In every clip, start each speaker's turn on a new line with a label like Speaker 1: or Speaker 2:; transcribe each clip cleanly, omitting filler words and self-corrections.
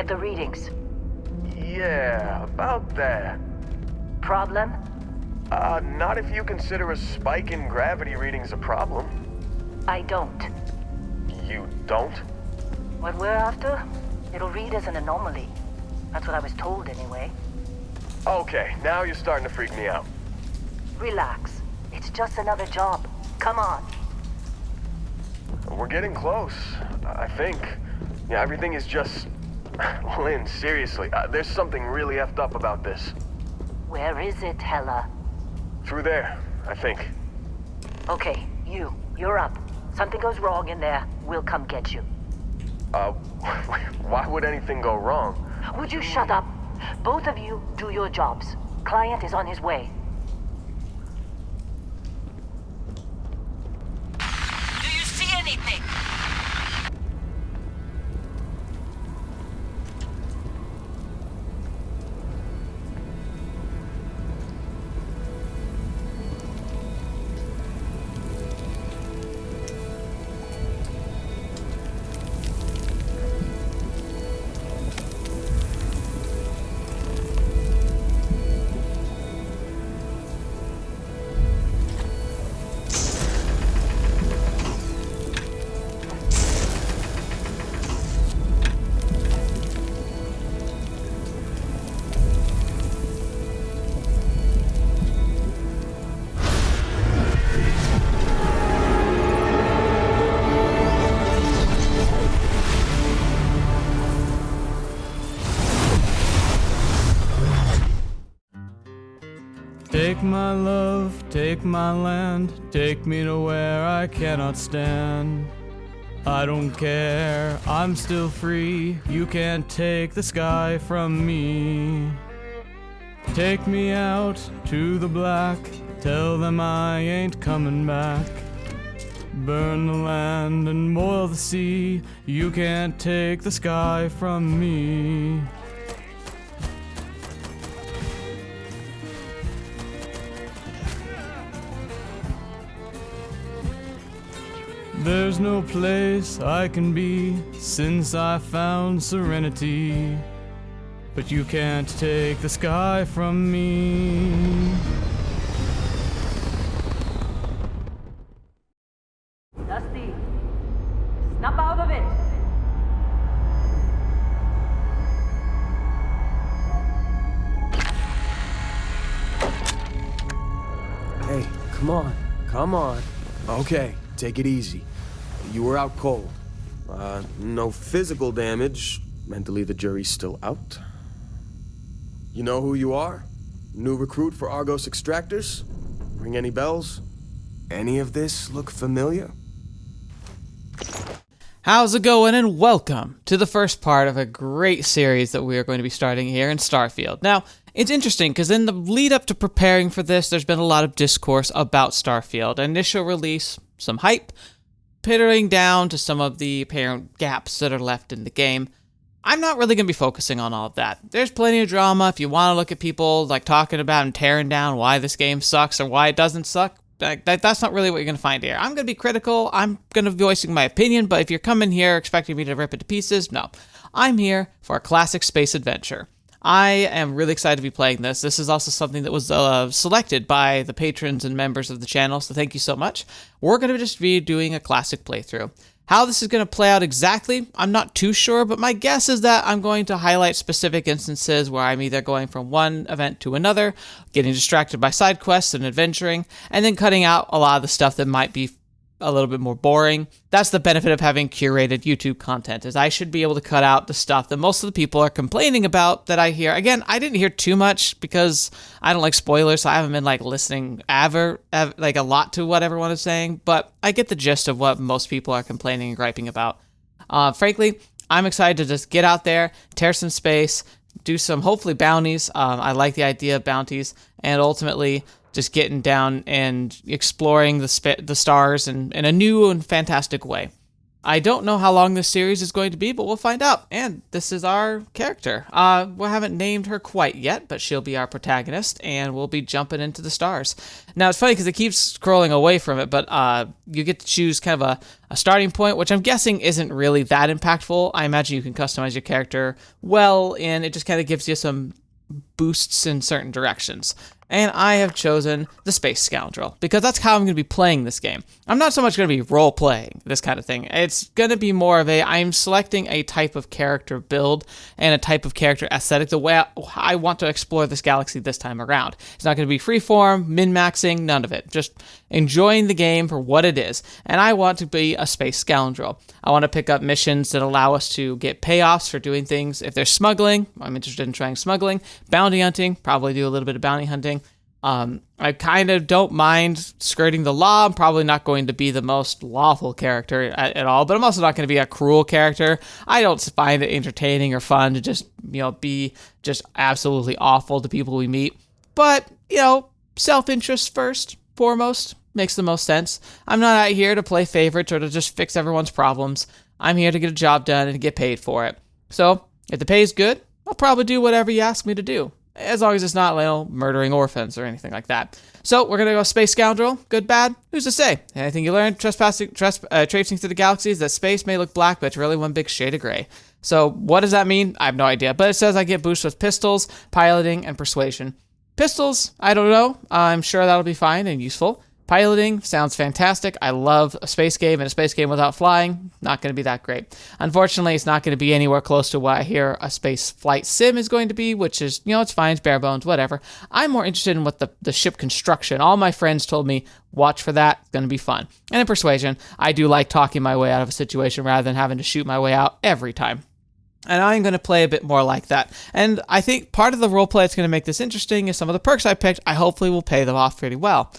Speaker 1: Get the readings.
Speaker 2: Yeah, about that.
Speaker 1: Problem?
Speaker 2: Not if you consider a spike in gravity readings a problem.
Speaker 1: I don't.
Speaker 2: You don't?
Speaker 1: What we're after? It'll read as an anomaly. That's what I was told anyway.
Speaker 2: Okay, now you're starting to freak me out.
Speaker 1: Relax. It's just another job. Come on.
Speaker 2: We're getting close, I think. Yeah, everything is just... Lynn, seriously, there's something really effed up about this.
Speaker 1: Where is it, Hella?
Speaker 2: Through there, I think.
Speaker 1: Okay, you're up. Something goes wrong in there, we'll come get you.
Speaker 2: Why would anything go wrong?
Speaker 1: Would you shut up? Both of you do your jobs. Client is on his way. Do you see anything?
Speaker 3: Take my love, take my land, take me to where I cannot stand. I don't care, I'm still free, you can't take the sky from me. Take me out to the black, tell them I ain't coming back. Burn the land and boil the sea, you can't take the sky from me. There's no place I can be since I found serenity, but you can't take the sky from me.
Speaker 1: Dusty, snap out of it.
Speaker 4: Hey, come on. Okay, take it easy. You were out cold. No physical damage. Mentally, the jury's still out. You know who you are? New recruit for Argos Extractors? Ring any bells? Any of this look familiar?
Speaker 3: How's it going, and welcome to the first part of a great series that we are going to be starting here in Starfield. Now, it's interesting because in the lead up to preparing for this, there's been a lot of discourse about Starfield. Initial release, some hype, pittering down to some of the apparent gaps that are left in the game. I'm not really going to be focusing on all of that. There's plenty of drama if you want to look at people like talking about and tearing down why this game sucks or why it doesn't suck. That's not really what you're going to find here. I'm going to be critical, I'm going to be voicing my opinion, but if you're coming here expecting me to rip it to pieces, no. I'm here for a classic space adventure. I am really excited to be playing this. This is also something that was selected by the patrons and members of the channel, so thank you so much. We're going to just be doing a classic playthrough. How this is going to play out exactly, I'm not too sure, but my guess is that I'm going to highlight specific instances where I'm either going from one event to another, getting distracted by side quests and adventuring, and then cutting out a lot of the stuff that might be a little bit more boring. That's the benefit of having curated YouTube content, is I should be able to cut out the stuff that most of the people are complaining about that I hear. Again, I didn't hear too much because I don't like spoilers, so I haven't been listening like a lot to what everyone is saying, but I get the gist of what most people are complaining and griping about. Frankly, I'm excited to just get out there, tear some space, do some hopefully bounties. I like the idea of bounties, and ultimately just getting down and exploring the stars in a new and fantastic way. I don't know how long this series is going to be, but we'll find out. And this is our character. We haven't named her quite yet, but she'll be our protagonist, and we'll be jumping into the stars. Now, it's funny because it keeps scrolling away from it, but you get to choose kind of a starting point, which I'm guessing isn't really that impactful. I imagine you can customize your character well, and it just kind of gives you some boosts in certain directions. And I have chosen the Space Scoundrel, because that's how I'm going to be playing this game. I'm not so much going to be role-playing this kind of thing. It's going to be more of I'm selecting a type of character build and a type of character aesthetic the way I want to explore this galaxy this time around. It's not going to be freeform, min-maxing, none of it. Just enjoying the game for what it is. And I want to be a Space Scoundrel. I want to pick up missions that allow us to get payoffs for doing things. If there's smuggling, I'm interested in trying smuggling. Bounty hunting, probably do a little bit of bounty hunting. I kind of don't mind skirting the law. I'm probably not going to be the most lawful character at all, but I'm also not going to be a cruel character. I don't find it entertaining or fun to just, be just absolutely awful to people we meet. But, self-interest first, foremost, makes the most sense. I'm not out here to play favorites or to just fix everyone's problems. I'm here to get a job done and get paid for it. So, if the pay's good, I'll probably do whatever you ask me to do. As long as it's not, murdering orphans or anything like that. So, we're going to go Space Scoundrel. Good, bad? Who's to say? Anything you learn traipsing through the galaxy is that space may look black, but it's really one big shade of gray. So, what does that mean? I have no idea. But it says I get boosts with pistols, piloting, and persuasion. Pistols, I don't know. I'm sure that'll be fine and useful. Piloting sounds fantastic. I love a space game, and a space game without flying, not going to be that great. Unfortunately, it's not going to be anywhere close to what I hear a space flight sim is going to be, which is, it's fine, it's bare bones, whatever. I'm more interested in what the ship construction. All my friends told me, watch for that, it's going to be fun. And in persuasion, I do like talking my way out of a situation rather than having to shoot my way out every time. And I'm going to play a bit more like that. And I think part of the roleplay that's going to make this interesting is some of the perks I picked, I hopefully will pay them off pretty well.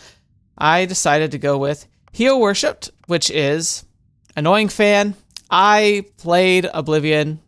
Speaker 3: I decided to go with Hero Worshipped, which is annoying fan. I played Oblivion.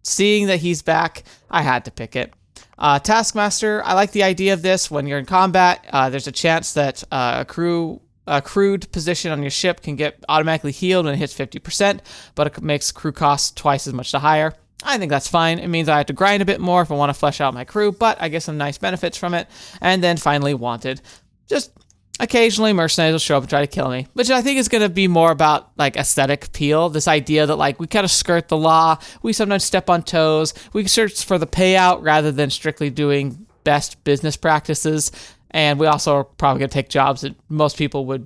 Speaker 3: Seeing that he's back, I had to pick it. Taskmaster, I like the idea of this. When you're in combat, there's a chance that a crewed position on your ship can get automatically healed when it hits 50%, but it makes crew costs twice as much to hire. I think that's fine. It means I have to grind a bit more if I want to flesh out my crew, but I get some nice benefits from it. And then finally, Wanted. Just occasionally mercenaries will show up and try to kill me, which I think is going to be more about aesthetic appeal. This idea that we kind of skirt the law, we sometimes step on toes, we search for the payout rather than strictly doing best business practices, and we also are probably going to take jobs that most people would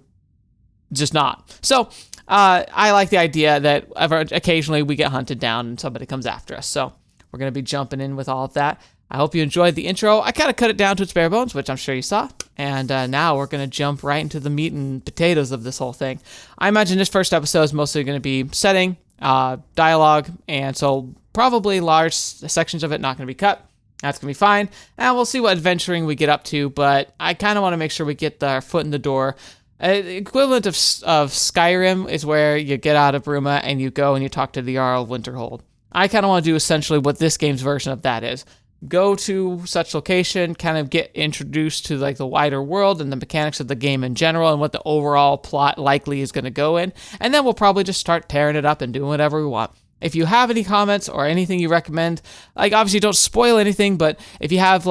Speaker 3: just not. So I like the idea that occasionally we get hunted down and somebody comes after us. So we're going to be jumping in with all of that. I hope you enjoyed the intro. I kind of cut it down to its bare bones, which I'm sure you saw. And now we're going to jump right into the meat and potatoes of this whole thing. I imagine this first episode is mostly going to be setting, dialogue, and so probably large sections of it not going to be cut. That's going to be fine. And we'll see what adventuring we get up to, but I kind of want to make sure we get our foot in the door. The equivalent of Skyrim is where you get out of Bruma and you go and you talk to the Jarl of Winterhold. I kind of want to do essentially what this game's version of that is. Go to such location, kind of get introduced to the wider world and the mechanics of the game in general and what the overall plot likely is going to go in. And then we'll probably just start tearing it up and doing whatever we want. If you have any comments or anything you recommend, obviously don't spoil anything, but if you have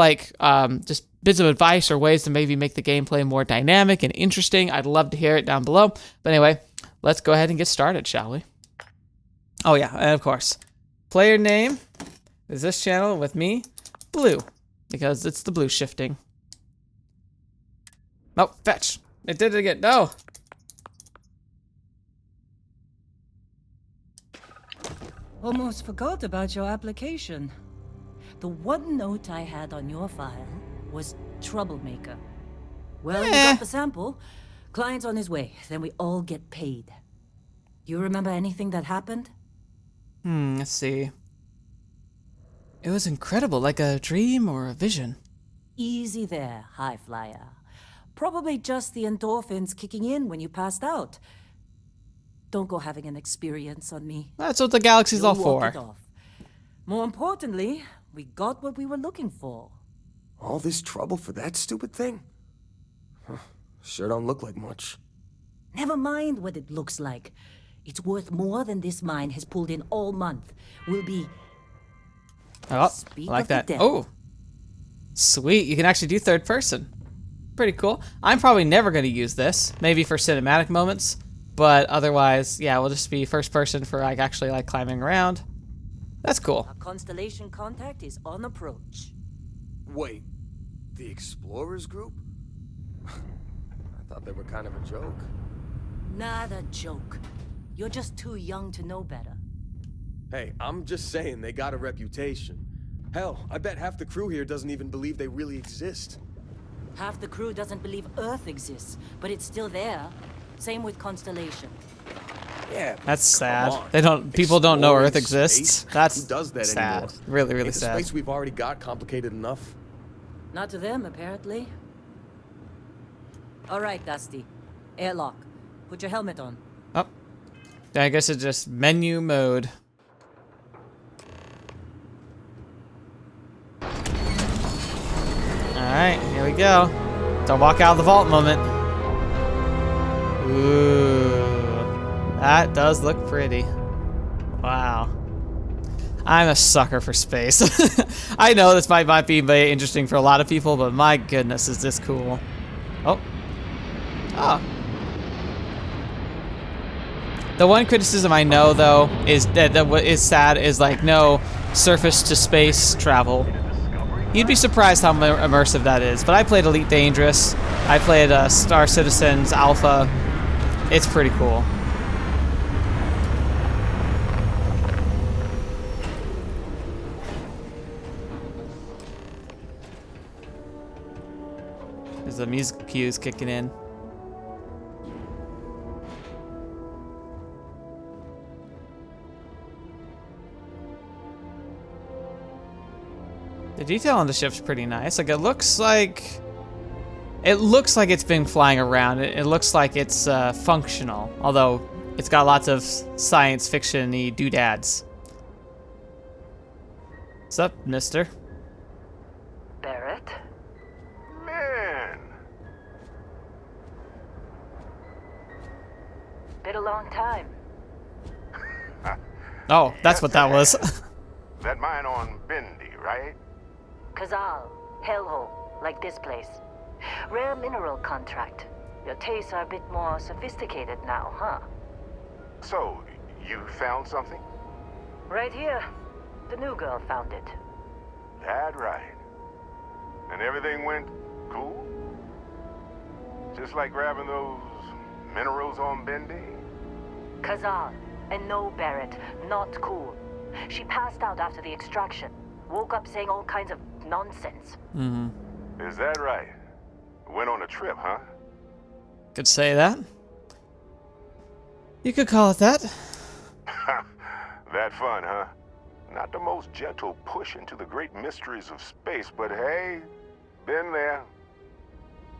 Speaker 3: just bits of advice or ways to maybe make the gameplay more dynamic and interesting, I'd love to hear it down below. But anyway, let's go ahead and get started, shall we? Oh yeah, and of course, player name is this channel with me, Blue, because it's the blue shifting. Oh, fetch. It did it again. No.
Speaker 5: Almost forgot about your application. The one note I had on your file was troublemaker. Well, you got the sample. Client's on his way. Then we all get paid. Do you remember anything that happened?
Speaker 3: Let's see. It was incredible, like a dream or a vision.
Speaker 5: Easy there, high flyer. Probably just the endorphins kicking in when you passed out. Don't go having an experience on me.
Speaker 3: That's what the galaxy's all
Speaker 5: You'll
Speaker 3: for.
Speaker 5: walk it off. More importantly, we got what we were looking for.
Speaker 4: All this trouble for that stupid thing? Sure don't look like much.
Speaker 5: Never mind what it looks like. It's worth more than this mine has pulled in all month. Will be...
Speaker 3: Oh,
Speaker 5: Speak
Speaker 3: I like
Speaker 5: of the
Speaker 3: that.
Speaker 5: devil.
Speaker 3: Oh, sweet. You can actually do third person. Pretty cool. I'm probably never going to use this. Maybe for cinematic moments. But otherwise, yeah, we'll just be first person for like actually like climbing around. That's cool.
Speaker 5: A Constellation contact is on approach.
Speaker 4: Wait, the Explorers group? I thought they were kind of a joke.
Speaker 5: Not a joke. You're just too young to know better.
Speaker 4: Hey, I'm just saying they got a reputation. Hell, I bet half the crew here doesn't even believe they really exist.
Speaker 5: Half the crew doesn't believe Earth exists, but it's still there. Same with Constellation.
Speaker 4: Yeah,
Speaker 3: That's sad.
Speaker 4: on.
Speaker 3: They don't. People don't know
Speaker 4: Exploring
Speaker 3: Earth exists.
Speaker 4: space?
Speaker 3: That's
Speaker 4: Who does that
Speaker 3: sad.
Speaker 4: anymore?
Speaker 3: Really, really
Speaker 4: Ain't the
Speaker 3: sad.
Speaker 4: space we've already got complicated enough?
Speaker 5: Not to them, apparently. All right, Dusty. Airlock. Put your helmet on.
Speaker 3: Oh, I guess it's just menu mode. All right, here we go. It's a walk out of the vault moment. Ooh, that does look pretty. Wow. I'm a sucker for space. I know this might be very interesting for a lot of people, but my goodness, is this cool. Oh. Oh. The one criticism I know, though, is that what is sad is like no surface to space travel. You'd be surprised how immersive that is. But I played Elite Dangerous. I played Star Citizens Alpha. It's pretty cool. There's the music cues kicking in. The detail on the ship's pretty nice. Like it looks like it's been flying around. It looks like it's functional, although it's got lots of science fiction-y doodads. What's up, mister?
Speaker 1: Barrett?
Speaker 2: Man,
Speaker 1: Been a long time.
Speaker 3: Oh, that's what that was.
Speaker 6: That mine on Bendy, right?
Speaker 1: Kazal, hellhole, like this place. Rare mineral contract. Your tastes are a bit more sophisticated now, huh?
Speaker 6: So, you found something?
Speaker 1: Right here. The new girl found it.
Speaker 6: That right. And everything went cool? Just like grabbing those minerals on Bendy?
Speaker 1: Kazal. And no, Barrett, not cool. She passed out after the extraction. Woke up saying all kinds of nonsense.
Speaker 6: Is that right? Went on a trip, huh?
Speaker 3: Could say that. You could call it that.
Speaker 6: That fun, huh? Not the most gentle push into the great mysteries of space, but hey, been there.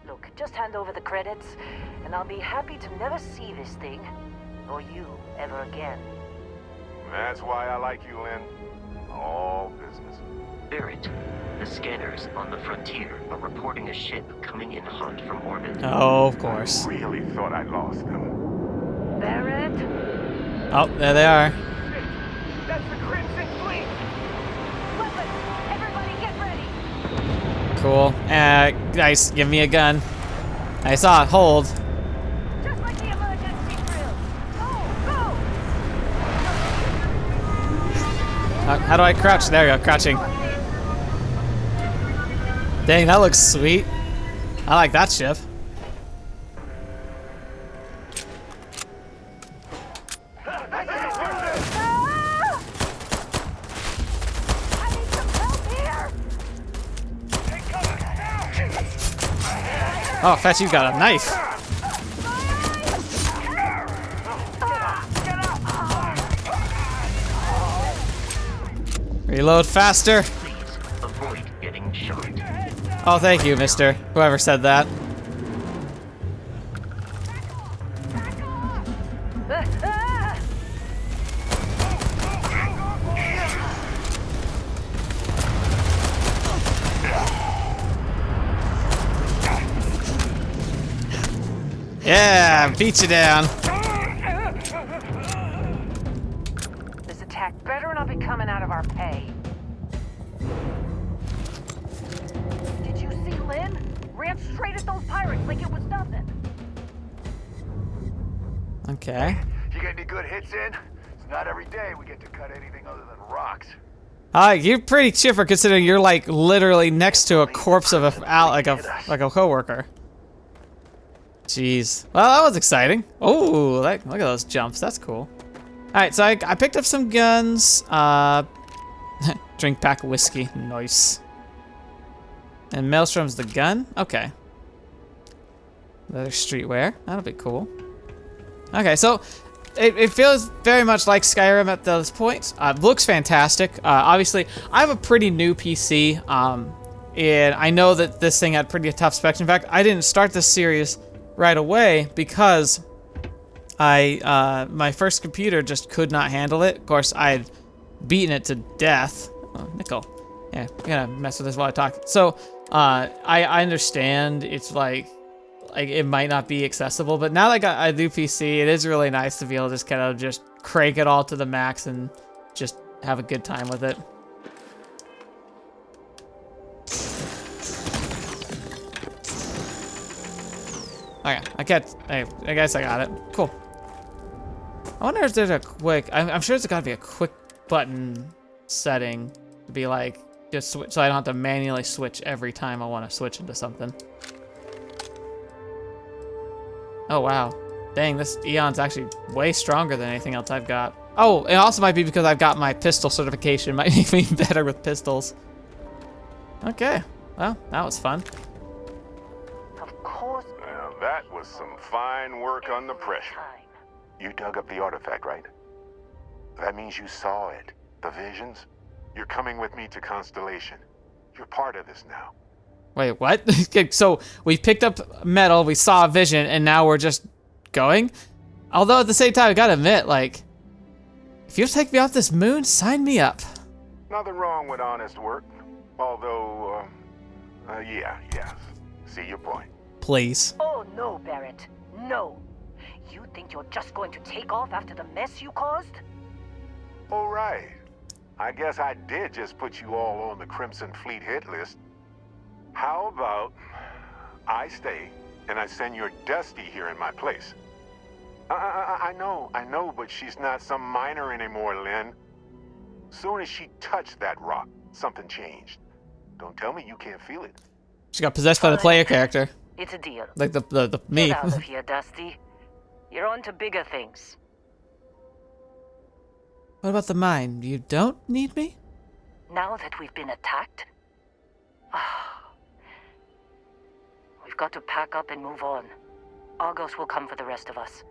Speaker 1: Look, just hand over the credits, and I'll be happy to never see this thing, or you, ever again.
Speaker 6: That's why I like you, Lynn. All business.
Speaker 7: Barrett, the scanners on the frontier are reporting a ship coming in hot from orbit.
Speaker 3: Oh, of course.
Speaker 6: Really thought I lost them.
Speaker 1: Barrett?
Speaker 3: Oh, there they are.
Speaker 2: That's the Crimson Fleet!
Speaker 1: Weapons! Everybody get ready!
Speaker 3: Cool. Nice. Give me a gun. I saw it. Hold.
Speaker 1: Just like the emergency drill! Go!
Speaker 3: How do I crouch? There we go. Crouching. Dang, that looks sweet. I like that ship.
Speaker 1: I need some help here!
Speaker 3: Oh, Fetchy's got a knife. Reload faster.
Speaker 7: Please avoid getting shot.
Speaker 3: Oh, thank you, mister. Whoever said that. Yeah, beat you down.
Speaker 1: our pay. Did you see Lynn? Ran straight at those pirates like it was nothing.
Speaker 3: Okay.
Speaker 2: You get any good hits in? It's not every day we get to cut anything other than rocks.
Speaker 3: You're pretty chipper considering you're like literally next to a corpse of a coworker. Jeez. Well, that was exciting. Oh, look at those jumps. That's cool. All right, so I picked up some guns. Drink pack of whiskey. Nice. And Maelstrom's the gun. Okay. Leather streetwear. That'll be cool. Okay, so it feels very much like Skyrim at this point. Looks fantastic. Obviously, I have a pretty new PC, and I know that this thing had pretty tough specs. In fact, I didn't start this series right away because my first computer just could not handle it. Of course, I had beaten it to death. Oh, nickel. Yeah, I'm gonna mess with this while I talk. So, I understand it's like it might not be accessible, but now that I got a new PC, it is really nice to be able to just kind of just crank it all to the max and just have a good time with it. Okay, I guess I got it. Cool. I wonder if there's a quick, I'm sure there's gotta be a quick button setting to be like, just switch, so I don't have to manually switch every time I want to switch into something. Oh, wow. Dang, this Eon's actually way stronger than anything else I've got. Oh, it also might be because I've got my pistol certification. Might make me better with pistols. Okay, well, that was fun.
Speaker 1: Of course.
Speaker 6: Well, that was some fine work under pressure.
Speaker 1: Time.
Speaker 6: You dug up the artifact, right? That means you saw it. The visions? You're coming with me to Constellation. You're part of this now.
Speaker 3: Wait, what? So we picked up metal, we saw a vision, and now we're just going? Although at the same time, I gotta admit, like, if you'll take me off this moon, sign me up.
Speaker 6: Nothing wrong with honest work. Although, yeah. See your point.
Speaker 3: Please.
Speaker 1: Oh, no, Barrett. No. You think you're just going to take off after the mess you caused?
Speaker 6: All right. I guess I did just put you all on the Crimson Fleet hit list. How about I stay and I send your Dusty here in my place? I know, but she's not some minor anymore, Lynn. Soon as she touched that rock, something changed. Don't tell me you can't feel it.
Speaker 3: She got possessed by the player character.
Speaker 1: It's a deal.
Speaker 3: Like the me.
Speaker 1: Get out of here, Dusty. You're on to bigger things.
Speaker 3: What about the mine? You don't need me?
Speaker 1: Now that we've been attacked, we've got to pack up and move on. Argos will come for the rest of us.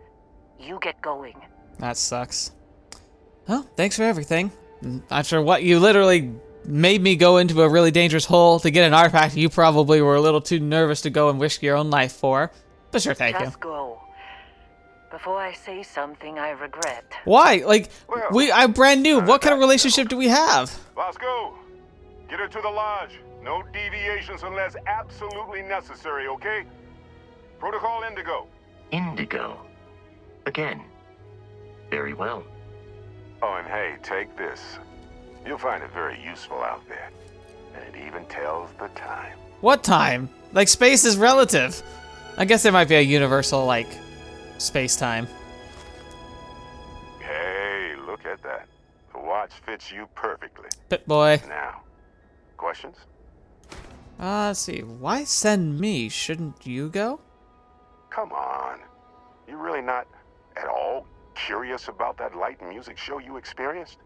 Speaker 1: You get going.
Speaker 3: That sucks. Well, thanks for everything. Not sure what you literally made me go into a really dangerous hole to get an artifact you probably were a little too nervous to go and risk your own life for. But sure, thank you.
Speaker 1: Just go. Before I say something I regret.
Speaker 3: Why? Like,
Speaker 6: Well,
Speaker 3: I'm brand new. What kind of relationship do we have?
Speaker 6: Let's go. Get her to the lodge. No deviations unless absolutely necessary, okay? Protocol Indigo.
Speaker 7: Indigo. Again. Very well.
Speaker 6: Oh, and hey, take this. You'll find it very useful out there. And it even tells the time.
Speaker 3: What time? Like, space is relative. I guess there might be a universal, like, space-time.
Speaker 6: Hey, look at that. The watch fits you perfectly.
Speaker 3: Pit boy.
Speaker 6: Now, questions?
Speaker 3: Let's see. Why send me? Shouldn't you go?
Speaker 6: Come on. You really not at all curious about that light and music show you experienced?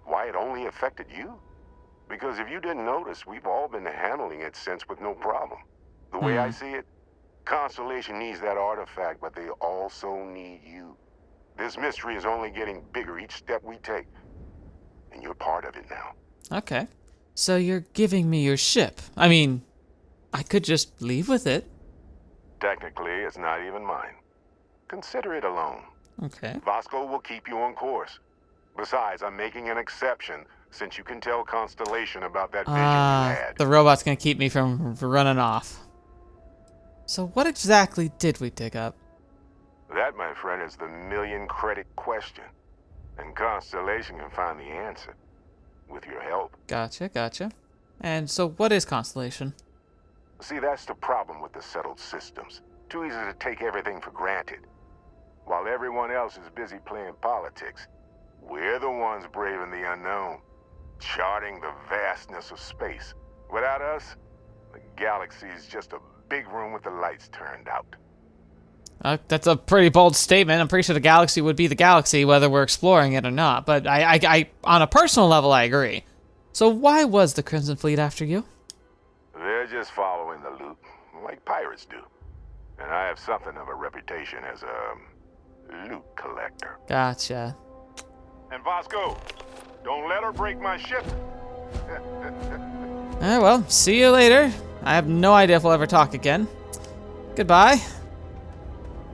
Speaker 6: Why it only affected you? Because if you didn't notice, we've all been handling it since with no problem. The way I see it, Constellation needs that artifact, but they also need you. This mystery is only getting bigger each step we take. And you're part of it now.
Speaker 3: Okay. So you're giving me your ship. I mean, I could just leave with it.
Speaker 6: Technically, it's not even mine. Consider it a loan.
Speaker 3: Okay.
Speaker 6: Vasco will keep you on course. Besides, I'm making an exception since you can tell Constellation about that vision you had.
Speaker 3: The robot's gonna keep me from running off. So what exactly did we dig up?
Speaker 6: That, my friend, is the million-credit question. And Constellation can find the answer. with your help.
Speaker 3: Gotcha. And so what is Constellation?
Speaker 6: See, that's the problem with the settled systems. Too easy to take everything for granted. While everyone else is busy playing politics, we're the ones braving the unknown, charting the vastness of space. Without us, the galaxy is just a big room with the lights turned out.
Speaker 3: That's a pretty bold statement. I'm pretty sure the galaxy would be the galaxy whether we're exploring it or not. But I on a personal level, I agree. So why was the Crimson Fleet after you?
Speaker 6: They're just following the loot, like pirates do. And I have something of a reputation as a loot collector.
Speaker 3: Gotcha.
Speaker 6: And Vasco, don't let her break my ship.
Speaker 3: Well, see you later. I have no idea if we'll ever talk again. Goodbye.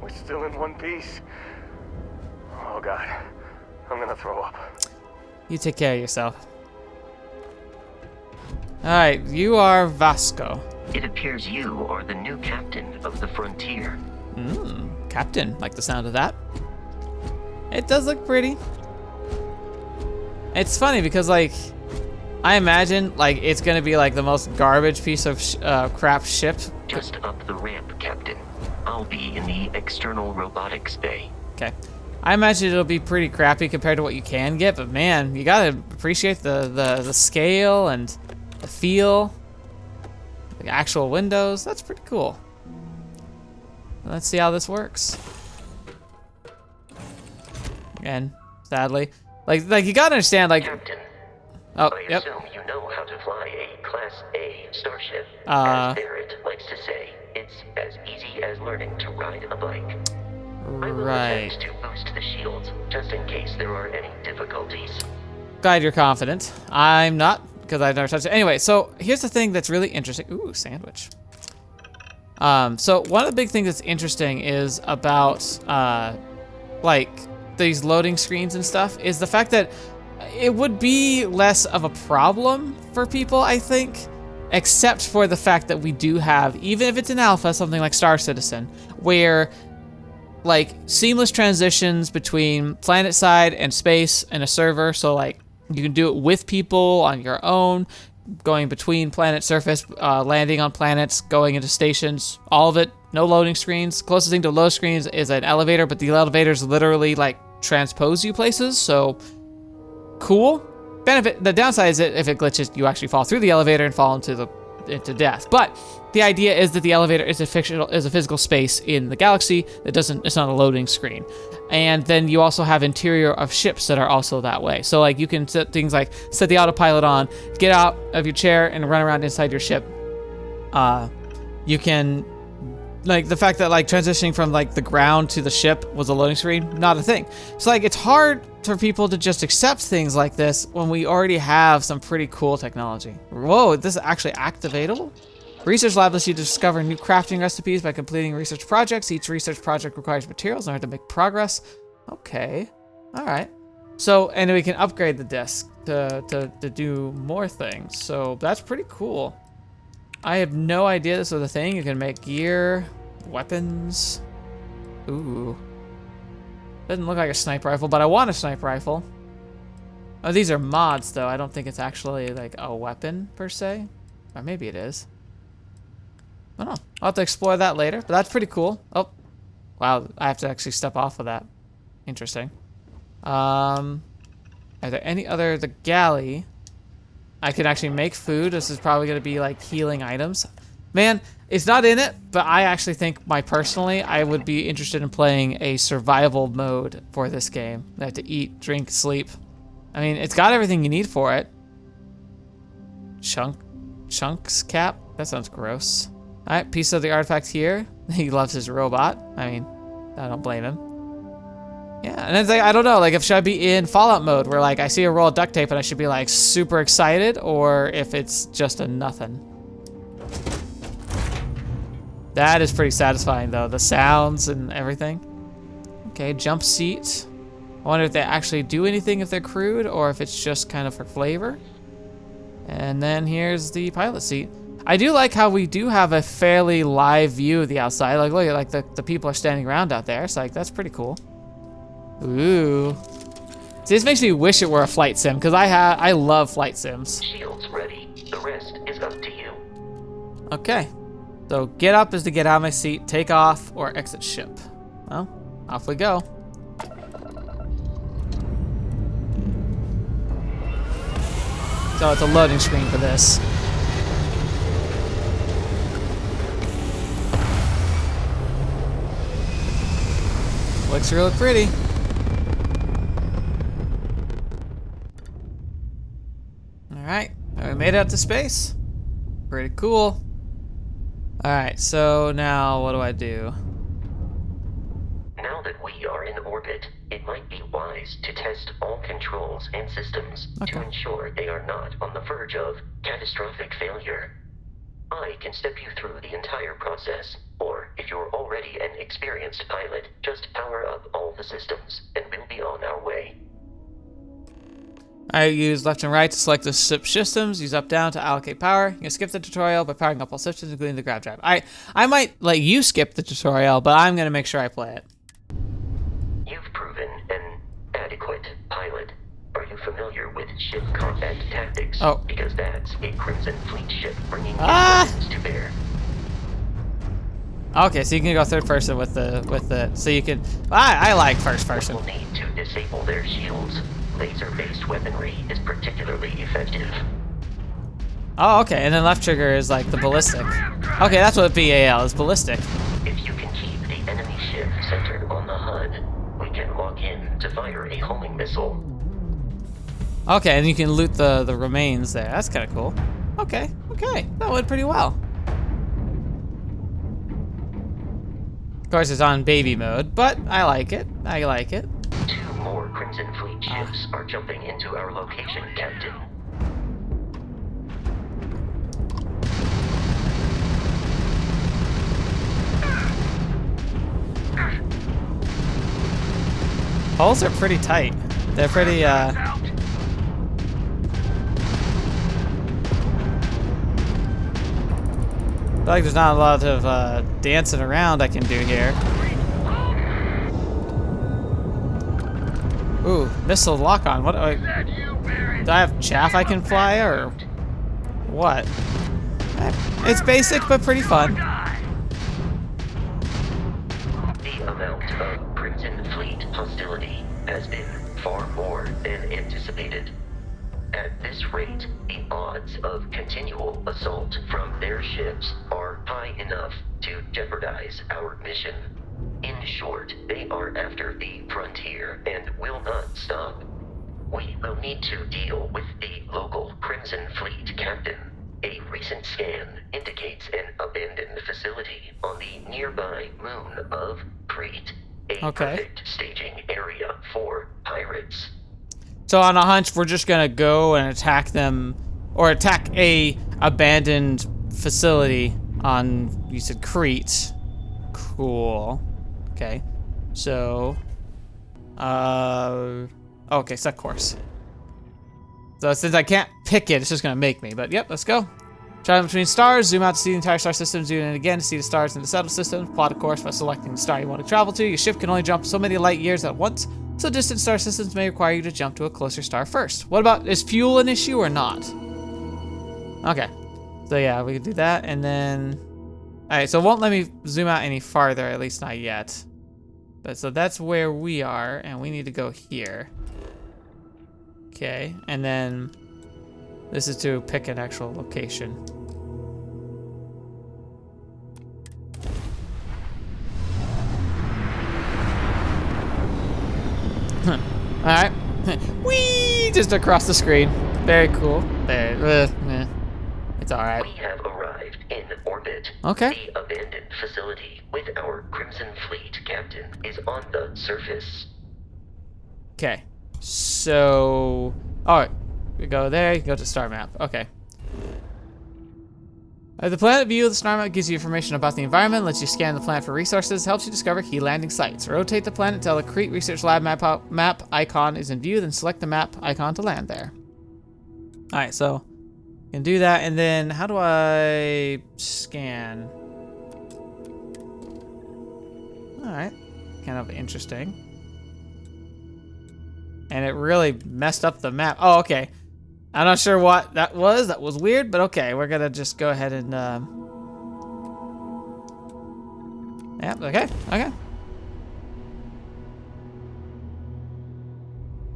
Speaker 2: We're still in one piece. Oh God, I'm gonna throw up.
Speaker 3: You take care of yourself. Alright, you are Vasco.
Speaker 7: It appears you are the new captain of the Frontier.
Speaker 3: Captain. Like the sound of that. It does look pretty. It's funny because, like, I imagine, like, it's gonna be, like, the most garbage piece of crap ship.
Speaker 7: Just up the ramp, Captain. I'll be in the external robotics bay.
Speaker 3: Okay. I imagine it'll be pretty crappy compared to what you can get, but man, you gotta appreciate the scale and the feel. The actual windows. That's pretty cool. Let's see how this works. Again, sadly. Like you gotta understand, like...
Speaker 7: Captain,
Speaker 3: Oh,
Speaker 7: I
Speaker 3: yep.
Speaker 7: assume you know how to fly a Class A starship. As Barrett likes to say, it's as easy as learning to ride a bike. I will
Speaker 3: Right.
Speaker 7: attempt to boost the shields, just in case there are any difficulties.
Speaker 3: Glad you're confident. I'm not, because I've never touched it. Anyway, so here's the thing that's really interesting. Ooh, sandwich. So one of the big things that's interesting is about, like, these loading screens and stuff, is the fact that it would be less of a problem for people, I think, except for the fact that we do have, even if it's in alpha, something like Star Citizen, where, like, seamless transitions between planet side and space and a server, so, like, you can do it with people on your own, going between planet surface, landing on planets, going into stations, all of it, no loading screens. Closest thing to load screens is an elevator, but the elevators literally, like, transpose you places, so cool. Benefit, the downside is that if it glitches, you actually fall through the elevator and fall into death. But the idea is that the elevator is a physical space in the galaxy that it's not a loading screen. And then you also have interior of ships that are also that way. So, like, you can set things like set the autopilot on, get out of your chair and run around inside your ship. You can, like, the fact that, like, transitioning from, like, the ground to the ship was a loading screen, not a thing. So, like, it's hard for people to just accept things like this when we already have some pretty cool technology. Whoa, this is actually activatable? Research lab lets you discover new crafting recipes by completing research projects. Each research project requires materials in order to make progress. Okay, all right. So, and we can upgrade the disc to do more things. So that's pretty cool. I have no idea this was a thing. You can make gear, weapons. Ooh. Doesn't look like a sniper rifle, but I want a sniper rifle. Oh, these are mods, though. I don't think it's actually, like, a weapon, per se. Or maybe it is. I don't know. I'll have to explore that later, but that's pretty cool. Oh. Wow, I have to actually step off of that. Interesting. Are there any other... The galley. I can actually make food. This is probably going to be, like, healing items. Man, it's not in it, but I actually think, personally, I would be interested in playing a survival mode for this game. I have to eat, drink, sleep. I mean, it's got everything you need for it. Chunks cap? That sounds gross. Alright, piece of the artifact here. He loves his robot. I mean, I don't blame him. Yeah, and it's like, I don't know, like, if should I be in Fallout mode where, like, I see a roll of duct tape and I should be, like, super excited, or if it's just a nothing. That is pretty satisfying, though. The sounds and everything. Okay, jump seat. I wonder if they actually do anything if they're crewed, or if it's just kind of for flavor. And then here's the pilot seat. I do like how we do have a fairly live view of the outside. Like, look at, like, the people are standing around out there. It's like, that's pretty cool. Ooh. See, this makes me wish it were a flight sim, because I love flight sims.
Speaker 7: Shields ready. The rest is up to you.
Speaker 3: Okay. So get up is to get out of my seat, take off, or exit ship. Well, off we go. So it's a loading screen for this. Looks really pretty. Alright, we made it out to space. Pretty cool. Alright, so now what do I do?
Speaker 7: Now that we are in orbit, it might be wise to test all controls and systems to ensure they are not on the verge of catastrophic failure. I can step you through the entire process, or if you're already an experienced pilot, just power up all the systems, and we'll be on our way.
Speaker 3: I use left and right to select the ship systems, use up down to allocate power. You can skip the tutorial by powering up all systems, including the grav drive. I might let you skip the tutorial, but I'm going to make sure I play it.
Speaker 7: You've proven an adequate pilot. Are you familiar with ship combat tactics?
Speaker 3: Oh.
Speaker 7: Because that's a Crimson Fleet ship bringing influence to bear.
Speaker 3: Okay, so you can go third person with the so you can. I like first person.
Speaker 7: We'll need to disable their shields. Laser-based weaponry is particularly effective.
Speaker 3: Oh, okay, and then left trigger is like the ballistic. Okay, that's what BAL is, ballistic.
Speaker 7: If you can keep the enemy ship centered on the HUD, we can lock in to fire a homing missile.
Speaker 3: Okay, and you can loot the remains there. That's kind of cool. Okay, that went pretty well. Of course, it's on baby mode, but I like it. I like it.
Speaker 7: 2 more Crimson Fleet ships are jumping into our location, Captain.
Speaker 3: Holes are pretty tight. They're pretty, I feel like there's not a lot of dancing around I can do here. Ooh, missile lock-on. What do I have chaff I can fly, or what? It's basic, but pretty fun.
Speaker 7: The amount of Crimson Fleet hostility has been far more than anticipated. At this rate, the odds of continual assault from their ships are high enough to jeopardize our mission. In short, they are after the frontier and will not stop. We will need to deal with the local Crimson Fleet captain. A recent scan indicates an abandoned facility on the nearby moon of Crete, a perfect staging area for pirates.
Speaker 3: So on a hunch, we're just gonna go and attack them, or attack a abandoned facility on, you said Crete. Cool. Okay. So, okay, set course. So since I can't pick it, it's just gonna make me, but yep, let's go. Travel between stars, zoom out to see the entire star system, zoom in again to see the stars in the settled system. Plot a course by selecting the star you want to travel to. Your ship can only jump so many light years at once, so distant star systems may require you to jump to a closer star first. What about, is fuel an issue or not? Okay, so yeah, we can do that, and then, all right, so it won't let me zoom out any farther, at least not yet. But so that's where we are, and we need to go here. Okay, and then this is to pick an actual location. All right, whee, just across the screen. Very cool. There, it's all right.
Speaker 7: We have arrived in orbit.
Speaker 3: Okay.
Speaker 7: The abandoned facility with our Crimson Fleet captain is on the surface.
Speaker 3: Okay, so, all right, we go there, you can go to star map, okay. The planet view of the star map gives you information about the environment, lets you scan the planet for resources, helps you discover key landing sites. Rotate the planet until the Crete Research Lab map icon is in view, then select the map icon to land there. All right, so you can do that, and then how do I scan? All right, kind of interesting. And it really messed up the map. Oh, okay. I'm not sure what that was. That was weird, but okay. We're gonna just go ahead and, yeah, okay, okay.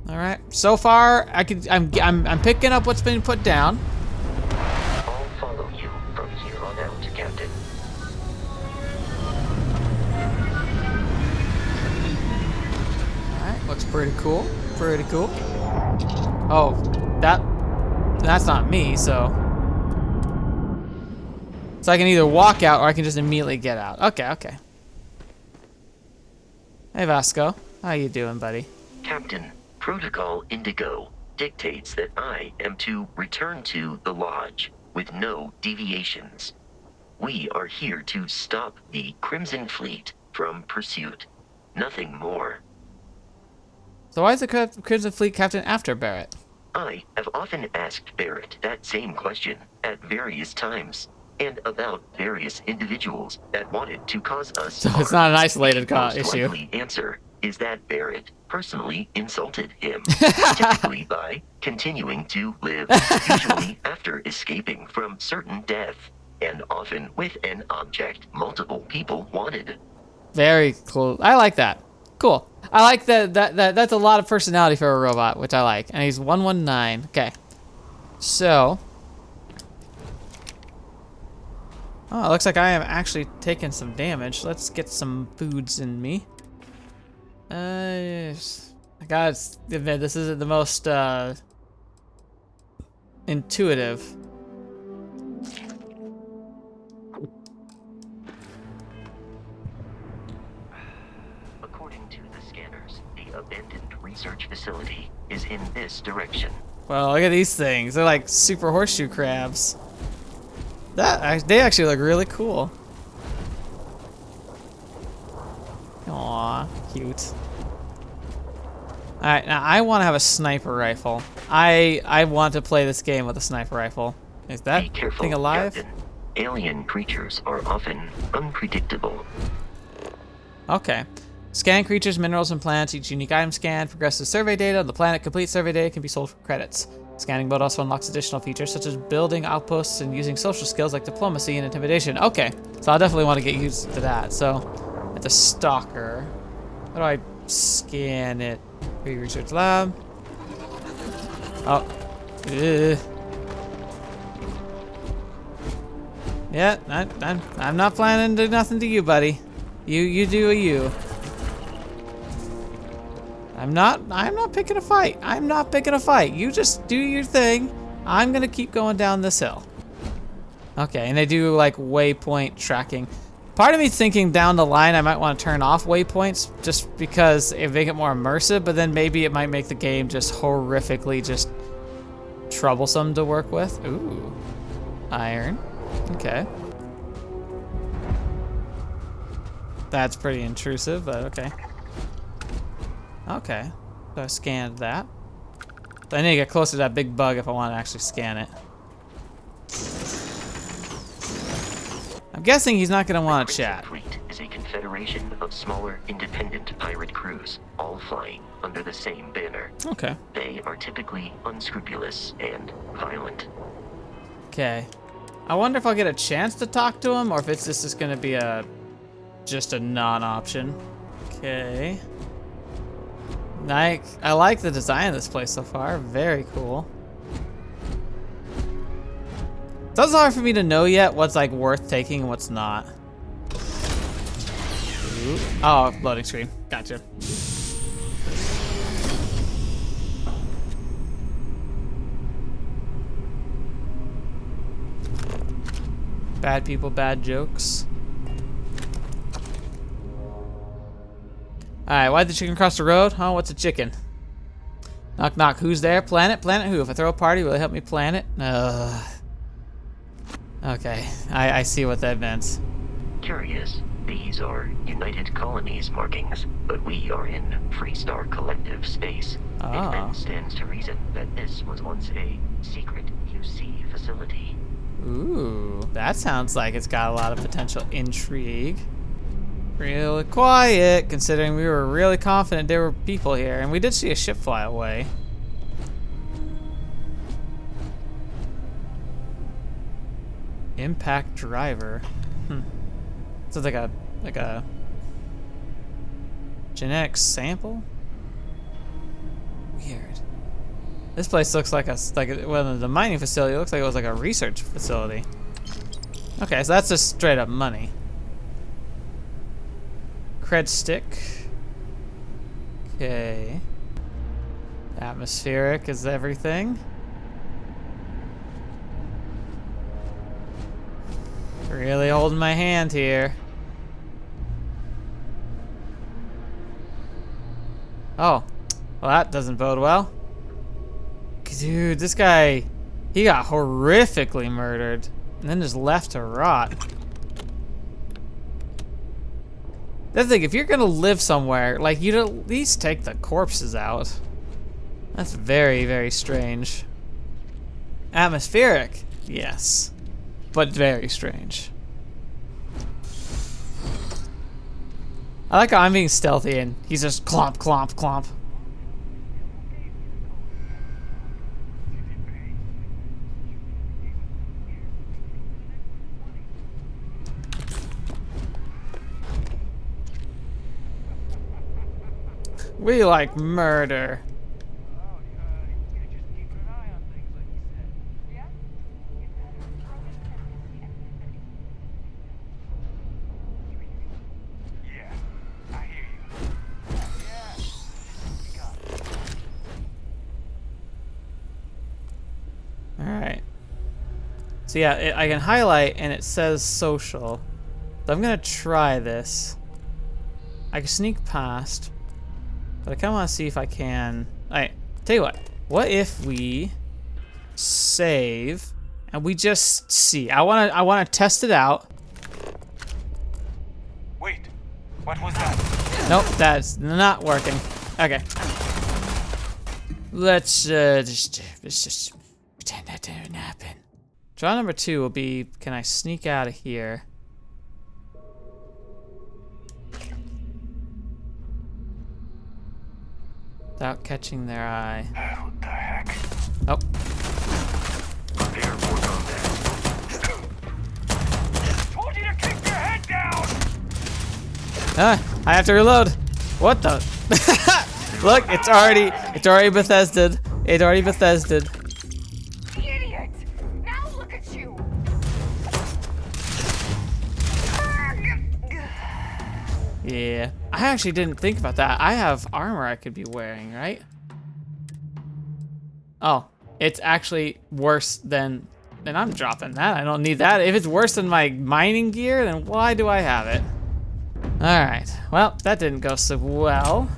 Speaker 3: All right. So far, I'm picking up what's been put down.
Speaker 7: I'll follow you from here on out, Captain.
Speaker 3: All right. Looks pretty cool. Pretty cool. Oh, that's not me. So I can either walk out or I can just immediately get out. Okay. Okay. Hey Vasco, how you doing, buddy?
Speaker 7: Captain, Protocol Indigo dictates that I am to return to the Lodge with no deviations. We are here to stop the Crimson Fleet from pursuit. Nothing more.
Speaker 3: So why is the Crimson Fleet captain after Barrett?
Speaker 7: I have often asked Barrett that same question at various times, and about various individuals that wanted to cause us
Speaker 3: So
Speaker 7: harm.
Speaker 3: it's not an isolated
Speaker 7: The most
Speaker 3: issue.
Speaker 7: likely answer is that Barrett personally insulted him, typically by continuing to live, usually after escaping from certain death, and often with an object multiple people wanted.
Speaker 3: Very cool. I like that. Cool. I like that's a lot of personality for a robot, which I like. And he's 119. Okay. So. Oh, it looks like I am actually taking some damage. Let's get some foods in me. I gotta admit, this isn't the most intuitive.
Speaker 7: According to the scanners, the abandoned research facility is in this direction.
Speaker 3: Well, look at these things. They're like super horseshoe crabs. They actually look really cool. Aw, cute. Alright, now I want to have a sniper rifle. I want to play this game with a sniper rifle. Is
Speaker 7: Be
Speaker 3: that
Speaker 7: careful,
Speaker 3: thing alive?
Speaker 7: Captain. Alien creatures are often unpredictable.
Speaker 3: Okay. Scan creatures, minerals, and plants. Each unique item scan progresses survey data on the planet. Complete survey data can be sold for credits. Scanning mode also unlocks additional features such as building outposts and using social skills like diplomacy and intimidation. Okay, so I'll definitely want to get used to that. So, at the stalker, how do I scan it? Research lab. Oh. Ugh. Yeah, I'm not planning to do nothing to you, buddy. You do you. I'm not picking a fight. I'm not picking a fight. You just do your thing. I'm gonna keep going down this hill. Okay, and they do like waypoint tracking. Part of me thinking down the line I might want to turn off waypoints just because it make it more immersive, but then maybe it might make the game just horrifically just troublesome to work with. Ooh, iron. Okay. That's pretty intrusive, but okay. Okay, so I scanned that. So I need to get closer to that big bug if I want to actually scan it. I'm guessing he's not going to want to chat.
Speaker 7: Fleet is a confederation of smaller, independent pirate crews, all flying under the same banner.
Speaker 3: Okay.
Speaker 7: They are typically unscrupulous and violent.
Speaker 3: Okay. I wonder if I'll get a chance to talk to him or if it's just going to be just a non-option. Okay. I like the design of this place so far. Very cool. It's hard for me to know yet what's like worth taking and what's not. Ooh. Oh, loading screen. Gotcha. Bad people, bad jokes. Alright, why'd the chicken cross the road? Oh, what's a chicken? Knock knock, who's there? Planet? Planet who? If I throw a party, will it help me plan it? Okay, I see what that meant.
Speaker 7: Curious. These are United Colonies markings, but we are in Freestar Collective space.
Speaker 3: Ah.
Speaker 7: It then stands to reason that this was once a secret UC facility.
Speaker 3: Ooh, that sounds like it's got a lot of potential intrigue. Really quiet, considering we were really confident there were people here. And we did see a ship fly away. Impact driver. So it's like a genetic sample? Weird. This place looks like well, the mining facility looks like it was like a research facility. Okay, so that's just straight up money. Cred stick. Okay. Atmospheric is everything. Really holding my hand here. Oh, well that doesn't bode well. Dude, this guy, he got horrifically murdered and then just left to rot. That's the thing, if you're gonna live somewhere, like, you'd at least take the corpses out. That's very, very strange. Atmospheric, yes, but very strange. I like how I'm being stealthy and he's just clomp, clomp, clomp. We like murder. Alright. So yeah, I can highlight and it says social. So I'm gonna try this. I can sneak past. But I kind of want to see if I can. Alright, tell you what if we save and we just see? I want to test it out.
Speaker 8: Wait, what was that?
Speaker 3: Nope, that's not working. Okay. Let's just pretend that didn't happen. Trial number 2 will be, can I sneak out of here? Without catching their eye.
Speaker 8: What the heck?
Speaker 3: Oh.
Speaker 8: Airport on that. Told you to keep your head down!
Speaker 3: I have to reload. What the? Look, it's already Bethesda'd. It already Bethesda'd.
Speaker 9: Idiot! Now look at you!
Speaker 3: Yeah, I actually didn't think about that. I have armor I could be wearing, right? Oh, it's actually worse than I'm dropping that. I don't need that. If it's worse than my mining gear, then why do I have it? All right, well, that didn't go so well.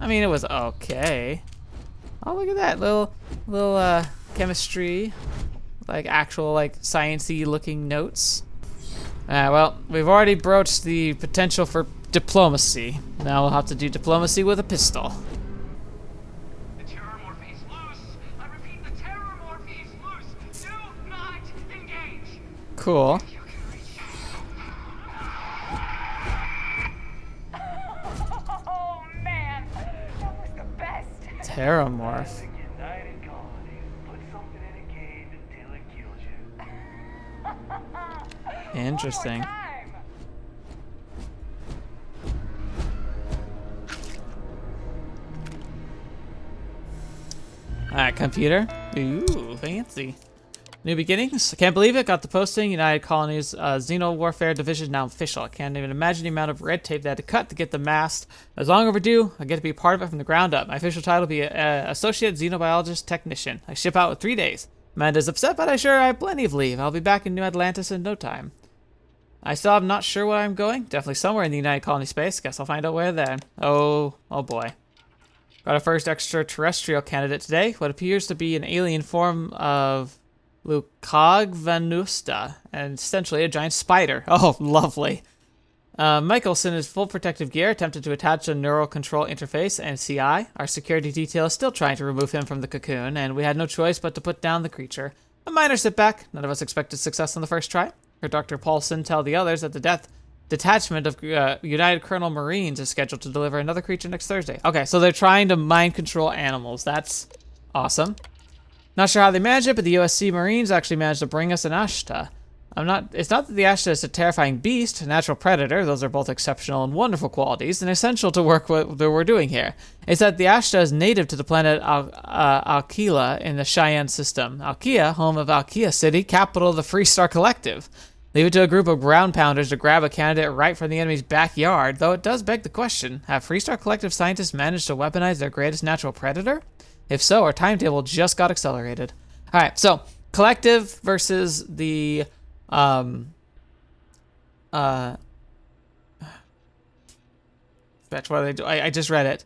Speaker 3: I mean, it was okay. Oh, look at that little chemistry, like actual like sciencey looking notes. Well, we've already broached the potential for diplomacy. Now we'll have to do diplomacy with a pistol.
Speaker 8: The Terrormorph is loose! I repeat, the Terrormorph is loose! Do not engage!
Speaker 3: Cool.
Speaker 9: Oh man, that was the best.
Speaker 3: Terrormorph.
Speaker 8: United Colony. Put something in a cage until it kills you.
Speaker 3: Interesting.
Speaker 9: One more time.
Speaker 3: Alright, computer. Ooh, fancy. New beginnings. I can't believe it. Got the posting. United Colonies Xeno Warfare Division now official. I can't even imagine the amount of red tape they had to cut to get the mast. As long overdue. I get to be part of it from the ground up. My official title will be Associate Xenobiologist Technician. I ship out in 3 days. Amanda's upset, but I have plenty of leave. I'll be back in New Atlantis in no time. I still am not sure where I'm going. Definitely somewhere in the United Colony space. Guess I'll find out where then. Oh boy. Got our first extraterrestrial candidate today. What appears to be an alien form of Lucogvanusta, and essentially a giant spider. Oh, lovely. Michelson is full protective gear, attempted to attach a neural control interface and CI. Our security detail is still trying to remove him from the cocoon, and we had no choice but to put down the creature. A minor setback. None of us expected success on the first try. Heard Dr. Paulson tell the others that the death detachment of United Colonel Marines is scheduled to deliver another creature next Thursday. Okay, so they're trying to mind control animals. That's awesome. Not sure how they managed it, but the USC Marines actually managed to bring us an Ashta. It's not that the Ashta is a terrifying beast, a natural predator. Those are both exceptional and wonderful qualities, and essential to work what we're doing here. It's that the Ashta is native to the planet Alkila in the Cheyenne system. Alkia, home of Alkia City, capital of the Freestar Collective. Leave it to a group of ground pounders to grab a candidate right from the enemy's backyard, though it does beg the question, have Freestar Collective scientists managed to weaponize their greatest natural predator? If so, our timetable just got accelerated. Alright, so, Collective versus the, Fetch, what do they do? I just read it.